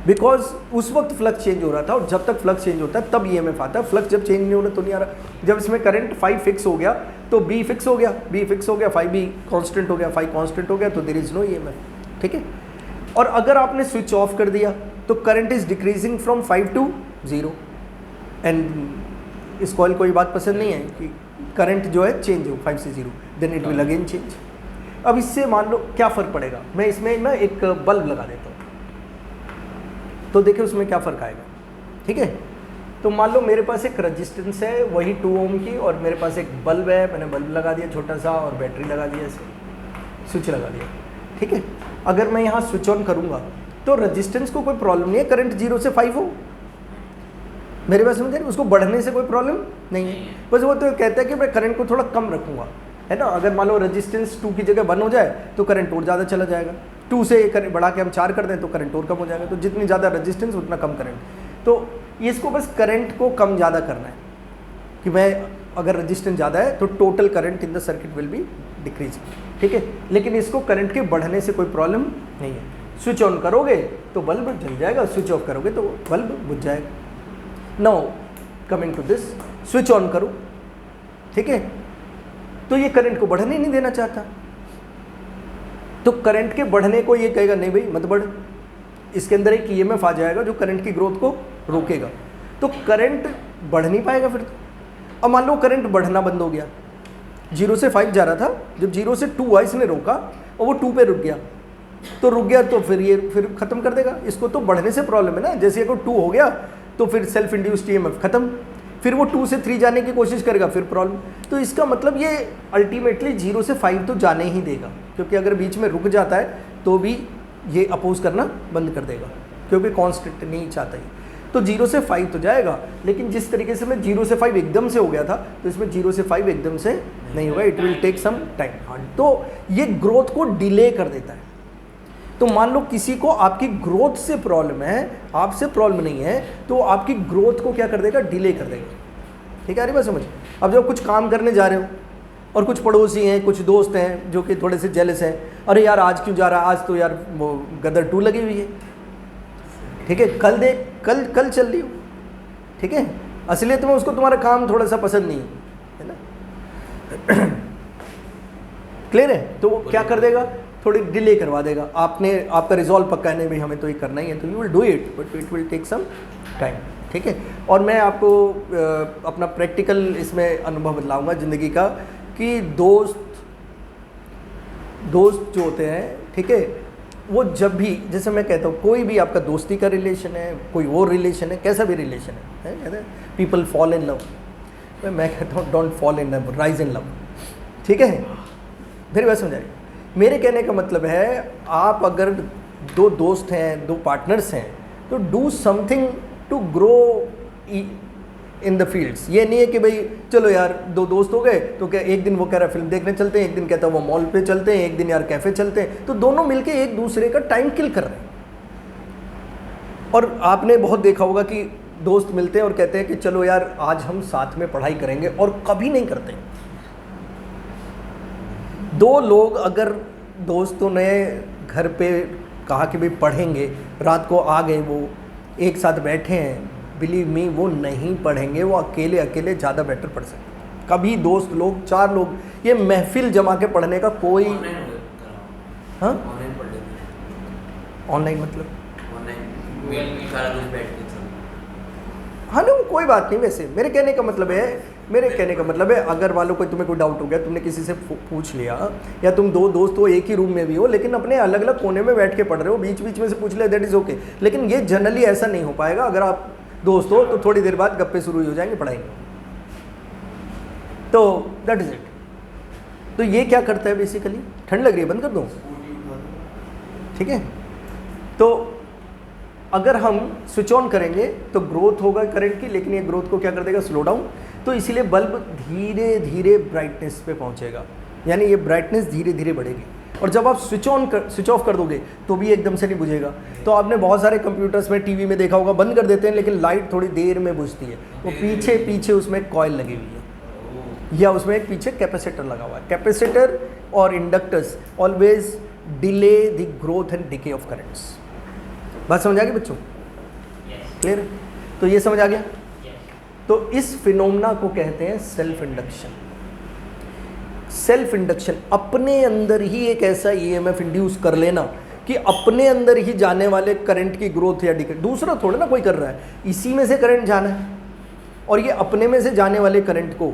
because उस वक्त फ्लक्स चेंज हो रहा था, और जब तक फ्लक्स चेंज होता है तब ईएमएफ आता है। फ्लक्स जब चेंज नहीं हो रहा तो नहीं आ रहा। जब इसमें करंट 5 फिक्स हो गया तो बी फिक्स हो गया, बी फिक्स हो गया, 5 भी कांस्टेंट हो गया, 5 कांस्टेंट हो गया, तो देयर इज नो ईएमएफ। ठीक है। और अगर आपने स्विच ऑफ कर दिया तो current is decreasing from 5 to 0, and इस कॉइल को ये बात पसंद नहीं है कि करंट जो है चेंज हो 5 से 0, then it will again change. अब इससे मान लो क्या फ़र्क पड़ेगा, मैं इसमें ना एक बल्ब लगा देता हूँ तो देखिए उसमें क्या फ़र्क आएगा। ठीक है। तो मान लो मेरे पास एक रजिस्टेंस है वही 2 ओम की, और मेरे पास एक बल्ब है, मैंने बल्ब लगा दिया छोटा सा और बैटरी लगा दिया, ऐसे स्विच लगा दिया। ठीक है। अगर मैं यहाँ स्विच ऑन करूँगा तो रजिस्टेंस को कोई प्रॉब्लम नहीं है, करंट 0 से 5 हो, मेरे पास समझे, उसको बढ़ने से कोई प्रॉब्लम नहीं है। बस वो तो कहता है कि मैं करंट को थोड़ा कम रखूँगा, है ना। अगर मान लो रेजिस्टेंस 2 की जगह 1 हो जाए तो करंट और ज़्यादा चला जाएगा, 2 से बढ़ा के हम 4 कर दें तो करंट और कम हो जाएगा। तो जितनी ज़्यादा रेजिस्टेंस उतना कम करंट। तो इसको बस करंट को कम ज़्यादा करना है कि मैं अगर रेजिस्टेंस ज़्यादा है तो total current in the circuit will be decrease. ठीक है। लेकिन इसको करंट के बढ़ने से कोई प्रॉब्लम नहीं है। स्विच ऑन करोगे तो बल्ब जल जाएगा, स्विच ऑफ करोगे तो बल्ब बुझ जाएगा। Now coming to this, switch on करो, ठीक है, तो ये करंट को बढ़ने नहीं देना चाहता, तो करंट के बढ़ने को ये कहेगा नहीं भाई मत बढ़, इसके अंदर एक ईएमएफ आ जाएगा जो करंट की ग्रोथ को रोकेगा, तो करंट बढ़ नहीं पाएगा फिर। अब मान लो करंट बढ़ना बंद हो गया, 0 से 5 जा रहा था, जब 0 से 2 हुआ इसने रोका और वो 2 पे रुक गया, तो रुक गया तो फिर ये फिर ख़त्म कर देगा इसको। तो बढ़ने से प्रॉब्लम है ना, जैसे अगर 2 हो गया तो फिर सेल्फ इंड्यूस्ड ईएमएफ ख़त्म, फिर वो 2 से 3 जाने की कोशिश करेगा, फिर प्रॉब्लम। तो इसका मतलब ये अल्टीमेटली 0 से 5 तो जाने ही देगा, क्योंकि अगर बीच में रुक जाता है तो भी ये अपोज करना बंद कर देगा, क्योंकि कांस्टेंट नहीं चाहता ही। तो 0 से 5 तो जाएगा, लेकिन जिस तरीके से मैं 0 से 5 एकदम से हो गया था, तो इसमें 0 से 5 एकदम से नहीं होगा, it will take some time. तो ये ग्रोथ को डिले कर देता है। तो मान लो किसी को आपकी ग्रोथ से प्रॉब्लम है, आपसे प्रॉब्लम नहीं है, तो आपकी ग्रोथ को क्या कर देगा, डिले कर देगा। ठीक है, आ रही बात समझ। अब जब कुछ काम करने जा रहे हो और कुछ पड़ोसी हैं, कुछ दोस्त हैं जो कि थोड़े से जेलस हैं, अरे यार आज क्यों जा रहा है, आज तो यार वो गदर 2 लगी हुई है, ठीक है, कल देख, कल चल रही हो, ठीक है, असलियत में उसको तुम्हारा काम थोड़ा सा पसंद नहीं है ना। क्लियर है। तो वो क्या कर देगा, थोड़ी डिले करवा देगा। आपका रिजॉल्व पक्का है नहीं भाई हमें तो ये करना ही है, तो you will do it, but it will take some time. ठीक है। और मैं आपको अपना प्रैक्टिकल इसमें अनुभव बतलाऊंगा ज़िंदगी का, कि दोस्त जो होते हैं, ठीक है, वो जब भी, जैसे मैं कहता हूँ, कोई भी आपका दोस्ती का रिलेशन है, कोई और रिलेशन है, कैसा भी रिलेशन है, पीपल फॉल इन लव, मैं कहता हूँ don't fall in love, rise in love. ठीक है, मेरी बात समझाइए। मेरे कहने का मतलब है, आप अगर 2 दोस्त हैं, 2 पार्टनर्स हैं, तो do something to grow in the fields. ये नहीं है कि भाई चलो यार 2 दोस्त हो गए तो क्या एक दिन वो कह रहा है फिल्म देखने चलते हैं, एक दिन कहता है वो मॉल पे चलते हैं, एक दिन यार कैफ़े चलते हैं, तो दोनों मिलके एक दूसरे का टाइम किल कर रहे हैं। और आपने बहुत देखा होगा कि दोस्त मिलते हैं और कहते हैं कि चलो यार आज हम साथ में पढ़ाई करेंगे, और कभी नहीं करते। 2 लोग अगर दोस्तों ने घर पे कहा कि भाई पढ़ेंगे, रात को आ गए, वो एक साथ बैठे हैं, बिलीव मी वो नहीं पढ़ेंगे, वो अकेले ज़्यादा बेटर पढ़ सकते। कभी दोस्त लोग 4 लोग ये महफिल जमा के पढ़ने का कोई, हाँ ऑनलाइन पढ़ लेते हैं। ऑनलाइन मतलब ऑनलाइन सारा कुछ बैठ के सब हाँ ना, कोई बात नहीं। वैसे मेरे कहने का मतलब है अगर वालों को तुम्हें कोई डाउट हो गया, तुमने किसी से पूछ लिया, या तुम दो दोस्त हो एक ही रूम में भी हो लेकिन अपने अलग अलग कोने में बैठ के पढ़ रहे हो, बीच बीच में से पूछ लिया, दैट इज़ ओके। लेकिन ये जनरली ऐसा नहीं हो पाएगा। अगर आप दोस्त हो तो थोड़ी देर बाद गप्पे शुरू हो जाएंगे पढ़ाई में। तो दैट इज़ इट। तो ये क्या करता है बेसिकली, ठंड लग रही है, बंद कर दूँ? ठीक है। तो अगर हम स्विच ऑन करेंगे तो ग्रोथ होगा करंट की, लेकिन ये ग्रोथ को क्या कर देगा, स्लो डाउन। तो इसीलिए बल्ब धीरे धीरे ब्राइटनेस पे पहुंचेगा, यानी ये ब्राइटनेस धीरे धीरे बढ़ेगी। और जब आप स्विच ऑफ कर दोगे तो भी एकदम से नहीं बुझेगा। तो आपने बहुत सारे कंप्यूटर्स में, टीवी में देखा होगा, बंद कर देते हैं लेकिन लाइट थोड़ी देर में बुझती है। वो पीछे पीछे उसमें कॉइल लगी हुई है, या उसमें एक पीछे कैपेसिटर लगा हुआ है। कैपेसिटर और inductors always delay the growth and decay of currents. बात समझ आ गई बच्चों? क्लियर? तो ये समझ आ गया। तो इस फिनोमेना को कहते हैं सेल्फ इंडक्शन। सेल्फ इंडक्शन, अपने अंदर ही एक ऐसा ईएमएफ इंड्यूस कर लेना कि अपने अंदर ही जाने वाले करंट की ग्रोथ या डिके, दूसरा थोड़ा ना कोई कर रहा है, इसी में से करंट जाना है। और ये अपने में से जाने वाले करंट को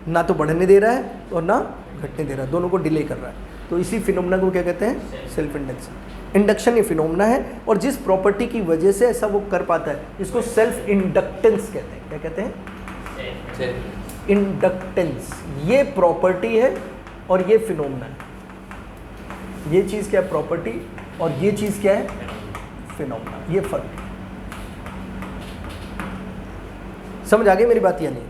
ना तो बढ़ने दे रहा है और ना घटने दे रहा है, दोनों को डिले कर रहा है। तो इसी फिनोमेना को क्या कहते हैं, सेल्फ इंडक्शन। इंडक्शन ये फिनोमेना है, और जिस प्रॉपर्टी की वजह से ऐसा वो कर पाता है इसको सेल्फ इंडक्टेंस कहते हैं। क्या कहते हैं? इंडक्टेंस। ये प्रॉपर्टी है और ये फिनोमेना है। ये चीज़ क्या है, प्रॉपर्टी, और ये चीज़ क्या है, फिनोमेना। ये फर्क है। समझ आ गई मेरी बात या नहीं?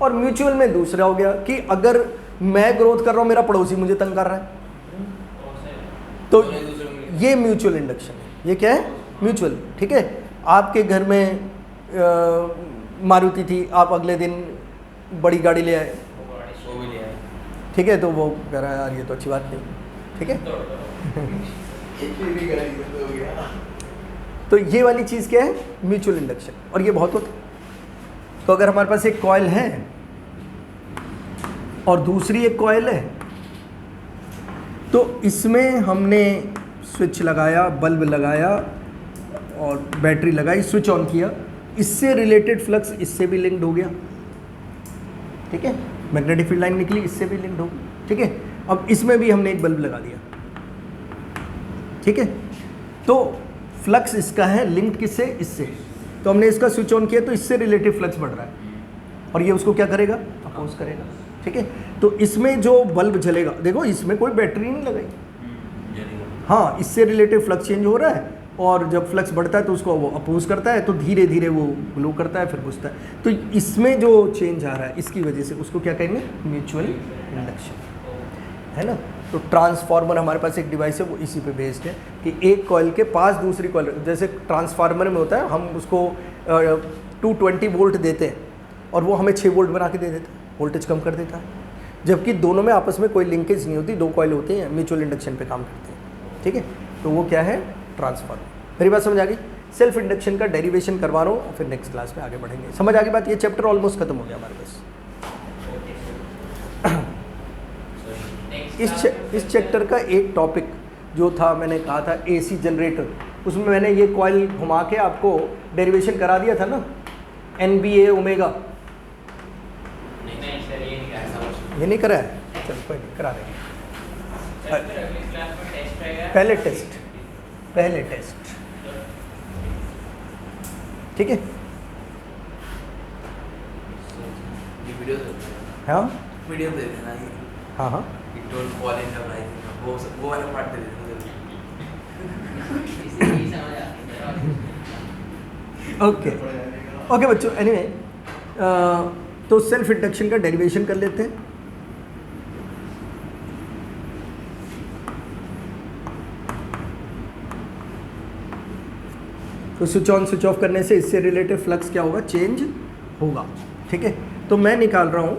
और म्यूचुअल में दूसरा हो गया कि अगर मैं ग्रोथ कर रहा हूँ, मेरा पड़ोसी मुझे तंग कर रहा है, तो ये म्यूचुअल इंडक्शन है। ये क्या है, म्यूचुअल। ठीक है। आपके घर में मारुति थी, आप अगले दिन बड़ी गाड़ी ले आए, ठीक है, तो वो कह रहा है यार ये तो अच्छी बात नहीं, ठीक है। तो ये वाली चीज़ क्या है, म्यूचुअल इंडक्शन, और ये बहुत होता है। तो अगर हमारे पास एक कॉइल है और दूसरी एक कॉइल है, तो इसमें हमने स्विच लगाया, बल्ब लगाया और बैटरी लगाई, स्विच ऑन किया, इससे रिलेटेड फ्लक्स इससे भी लिंक्ड हो गया, ठीक है। मैग्नेटिक फील्ड लाइन निकली, इससे भी लिंक्ड हो गई, ठीक है। अब इसमें भी हमने एक बल्ब लगा दिया, ठीक है। तो फ्लक्स इसका है लिंक्ड किससे, इससे। तो हमने इसका स्विच ऑन किया तो इससे रिलेटेड फ्लक्स बढ़ रहा है, और ये उसको क्या करेगा, अपोज करेगा, ठीक है। तो इसमें जो बल्ब जलेगा, देखो इसमें कोई बैटरी नहीं लगाई, हाँ, इससे रिलेटेड फ्लक्स चेंज हो रहा है, और जब फ्लक्स बढ़ता है तो उसको वो अपोज करता है, तो धीरे धीरे वो ग्लो करता है, फिर बुझता है। तो इसमें जो चेंज आ रहा है इसकी वजह से उसको क्या कहेंगे, म्यूचुअल इंडक्शन, है ना। तो ट्रांसफार्मर हमारे पास एक डिवाइस है, वो इसी पे बेस्ड है कि एक कॉइल के पास दूसरी कॉइल, जैसे ट्रांसफार्मर में होता है, हम उसको 220 वोल्ट देते हैं और वो हमें 6 वोल्ट बना के दे देता है, वोल्टेज कम कर देता है, जबकि दोनों में आपस में कोई लिंकेज नहीं होती, दो कॉइल होते हैं, म्यूचुअल इंडक्शन पे काम करते हैं, ठीक है। तो वो क्या है, ट्रांसफार्मर। मेरी बात समझ आ गई? सेल्फ इंडक्शन का डेरिवेशन करवा रहा हूँ, फिर नेक्स्ट क्लास में आगे बढ़ेंगे। समझ आ गई बात? ये चैप्टर ऑलमोस्ट खत्म हो गया हमारे पास। इस चैप्टर का एक टॉपिक जो था, मैंने कहा था एसी जनरेटर, उसमें मैंने ये कॉइल घुमा के आपको डेरिवेशन करा दिया था ना, NBA ओमेगा। ये नहीं करा है, चल कोई नहीं, करा देंगे। पहले टेस्ट, ठीक है। हाँ वीडियो दे देना ये, हाँ हाँ, it don't fall in the life, वो वाला पार्ट दे देना। ओके बच्चों, एनीवे, तो सेल्फ इंडक्शन का डेरिवेशन कर लेते हैं। तो स्विच ऑन स्विच ऑफ करने से इससे रिलेटेड फ्लक्स क्या होगा, चेंज होगा, ठीक है। तो मैं निकाल रहा हूँ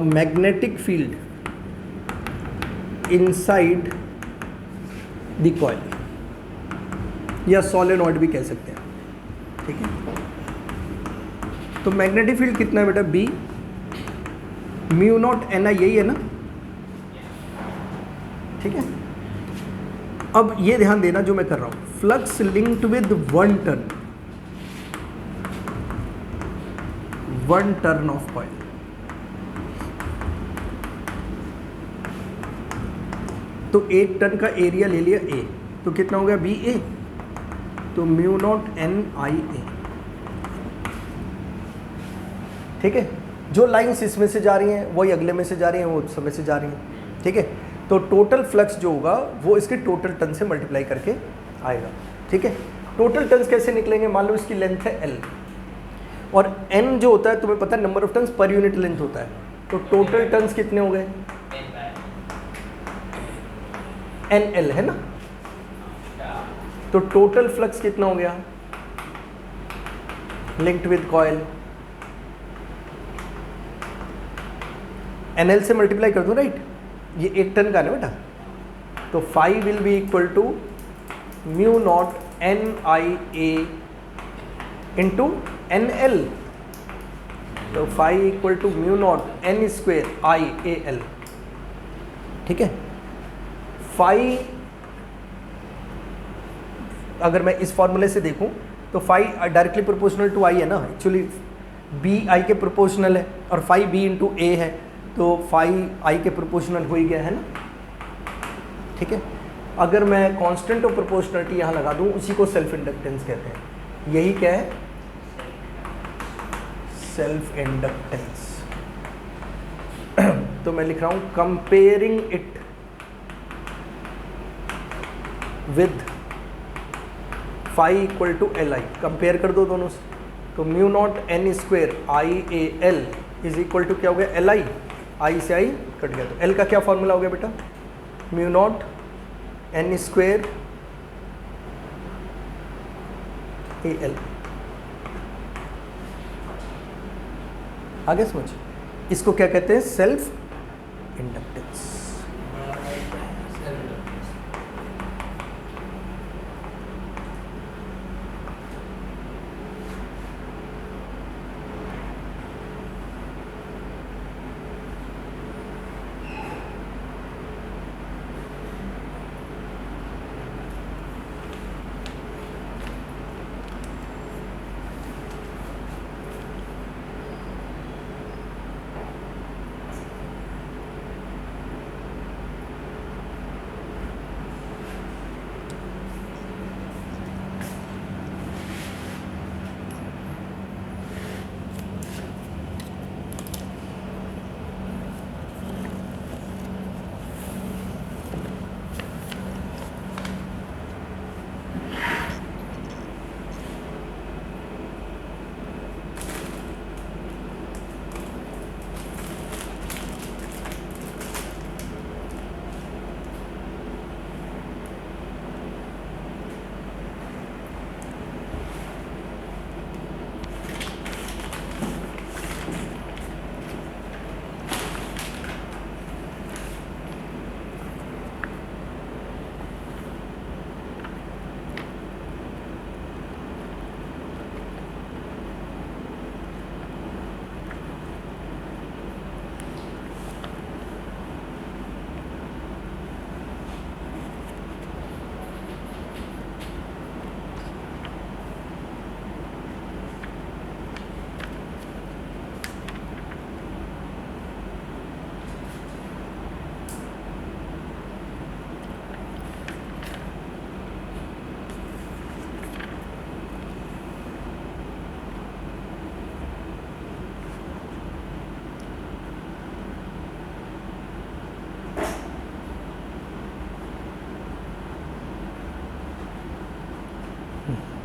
magnetic field inside the coil, या सोलेनॉइड भी कह सकते हैं, ठीक है। तो मैग्नेटिक फील्ड कितना है बेटा, B म्यू नॉट NI, यही है ना, ठीक है। अब ये ध्यान देना जो मैं कर रहा हूँ, flux linked with 1 turn, 1 turn off coil. तो 1 टर्न का एरिया ले लिया ए, तो कितना हो गया बी ए, तो म्यू नॉट एन आई ए। ठीक है, जो लाइंस इसमें से जा रही हैं वही अगले में से जा रही हैं, वो समय से जा रही हैं। ठीक है, तो टोटल फ्लक्स जो होगा वो इसके टोटल टन से मल्टीप्लाई करके आएगा। ठीक है, टोटल टन्स कैसे निकलेंगे, मान लो इसकी लेंथ है एल और एन जो होता है तुम्हें पता है number of turns per unit length होता है, तो टोटल टन्स कितने हो गए, एन एल है ना, तो टोटल फ्लक्स कितना हो गया linked with coil, N L से मल्टीप्लाई कर दो राइट, ये 1 टन का है ना बेटा, तो phi will be equal to mu naught N I A into N L, तो phi equal to mu naught N square I A L. ठीक है, फाई अगर मैं इस फॉर्मूले से देखूं तो फाई डायरेक्टली प्रोपोर्शनल टू आई है ना, एक्चुअली बी आई के प्रोपोर्शनल है और फाई बी इंटू ए है, तो फाई आई के प्रोपोर्शनल हो ही गया है ना। ठीक है, अगर मैं कांस्टेंट ऑफ प्रोपोर्शनलिटी यहाँ लगा दूँ, उसी को सेल्फ इंडक्टेंस कहते हैं। यही क्या है, सेल्फ इंडक्टेंस। तो मैं लिख रहा हूँ comparing it with phi equal to L I, compare कर दो दोनों से, तो mu naught N square I A L is equal to क्या हो गया एल आई, आई से आई कट गया, तो एल का क्या फॉर्मूला हो गया बेटा, mu naught N square A L. आगे समझ, इसको क्या कहते हैं, सेल्फ इंडक्टेंस।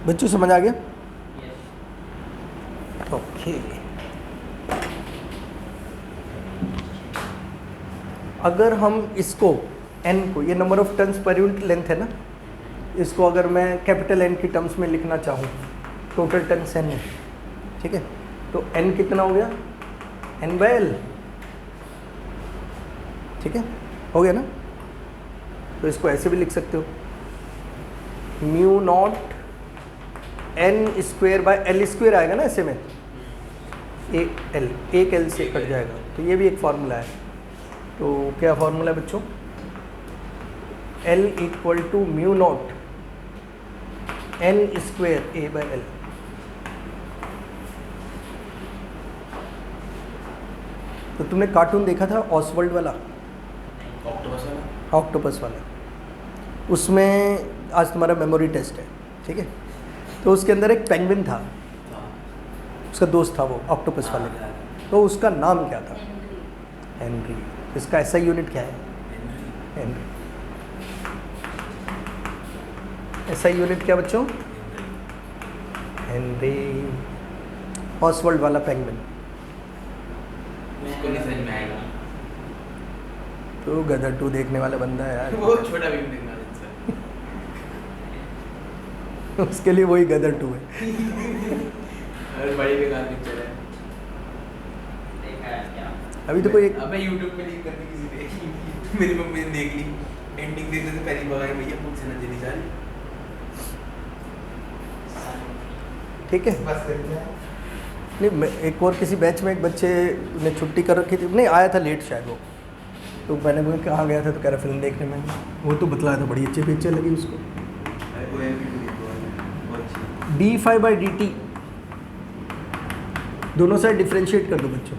बच्चों समझ आ गया, ओके। अगर हम इसको n को, ये number of turns per unit length है ना, इसको अगर मैं कैपिटल N की टर्म्स में लिखना चाहूँ, टोटल टन्स n है, ठीक है, तो n कितना हो गया, n बाय एल, ठीक है, हो गया ना। तो इसको ऐसे भी लिख सकते हो, mu naught N square by L square आएगा ना ऐसे में, एक एल से कट जाएगा, तो ये भी एक फार्मूला है। तो क्या फार्मूला है बच्चों, L equal to mu naught N square A by L. तो तुमने कार्टून देखा था ऑसवर्ल्ड वाला, ऑक्टोपस वाला। ऑक्टोपस वाला, उसमें आज तुम्हारा मेमोरी टेस्ट है, ठीक है। तो उसके अंदर एक पेंगुइन था, हाँ। उसका दोस्त था वो ऑक्टोपस वाले का, तो उसका नाम क्या था? हेनरी। इसका SI यूनिट क्या है? हेनरी। SI यूनिट क्या बच्चों? हेनरी। ऑसवर्ल्ड वाला पेंगुइन। उसको नहीं समझ में आएगा। तो गदर 2 देखने वाला बंदा है यार। वो छोटा भी देखना है। उसके लिए वही गदर 2 है। हर बड़ी बेकार पिक्चर है। अभी तो कोई एक अबे YouTube पे लिंक करके किसी देखी, मेरी मम्मी ने देख ली, एंडिंग देखने से पहले भगाई भैया मुझ से न चली जा रही। ठीक है। बस कर दिया। नहीं, एक और किसी बैच में एक बच्चे ने छुट्टी कर रखी थी, नहीं आया था लेट शायद वो, तो मैंने बोला कहाँ गया था, तो कह रहा फिल्म देखने में। वो तो बतलाया था, बड़ी अच्छी पिक्चर लगी उसको। d∅dt दोनों साइड डिफ्रेंशिएट कर दो बच्चों,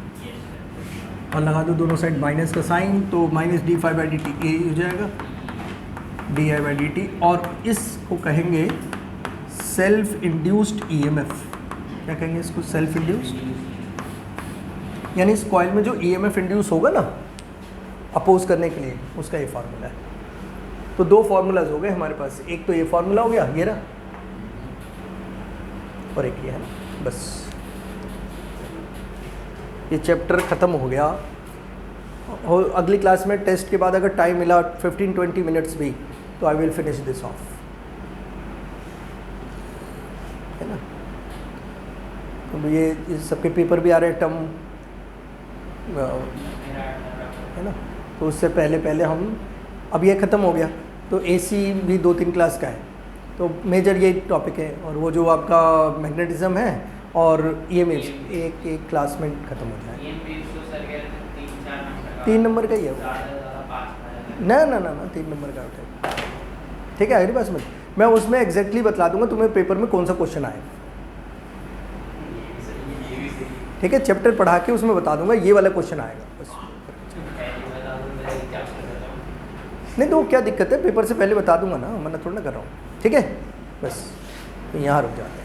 और लगा दो दोनों साइड माइनस का साइन, तो माइनस d∅dt ये हो जाएगा di/dt, और इसको कहेंगे सेल्फ इंड्यूस्ड EMF। क्या कहेंगे इसको? सेल्फ इंड्यूस्ड, यानी इस कॉइल में जो EMF इंड्यूस होगा ना अपोज करने के लिए, उसका ये फार्मूला है। तो 2 फार्मूलाज हो गए हमारे पास, एक तो ये फार्मूला हो गया ये रहा, और एक ये है, बस ये चैप्टर ख़त्म हो गया। और अगली क्लास में टेस्ट के बाद अगर टाइम मिला 15-20 मिनट्स भी, तो I will finish this of, है ना। तो ये सबके पेपर भी आ रहे हैं टर्म, है ना। तो उससे पहले हम, अब ये ख़त्म हो गया तो AC भी 2-3 क्लास का है, तो मेजर ये टॉपिक है, और वो जो आपका मैग्नेटिज्म है और EMF एक क्लास में ख़त्म हो जाए। 3 नंबर का ही है वो, ना 3 नंबर का होता है, ठीक है। अगली बात समझ, मैं उसमें एग्जैक्टली बता दूंगा तुम्हें पेपर में कौन सा क्वेश्चन आएगा, ठीक है। चैप्टर पढ़ा के उसमें बता दूंगा ये वाला क्वेश्चन आएगा बस। नहीं तो क्या दिक्कत है, पेपर से पहले बता दूंगा ना, मना थोड़ा ना कर रहा हूँ, ठीक है। बस तो यहाँ रुक जाते हैं।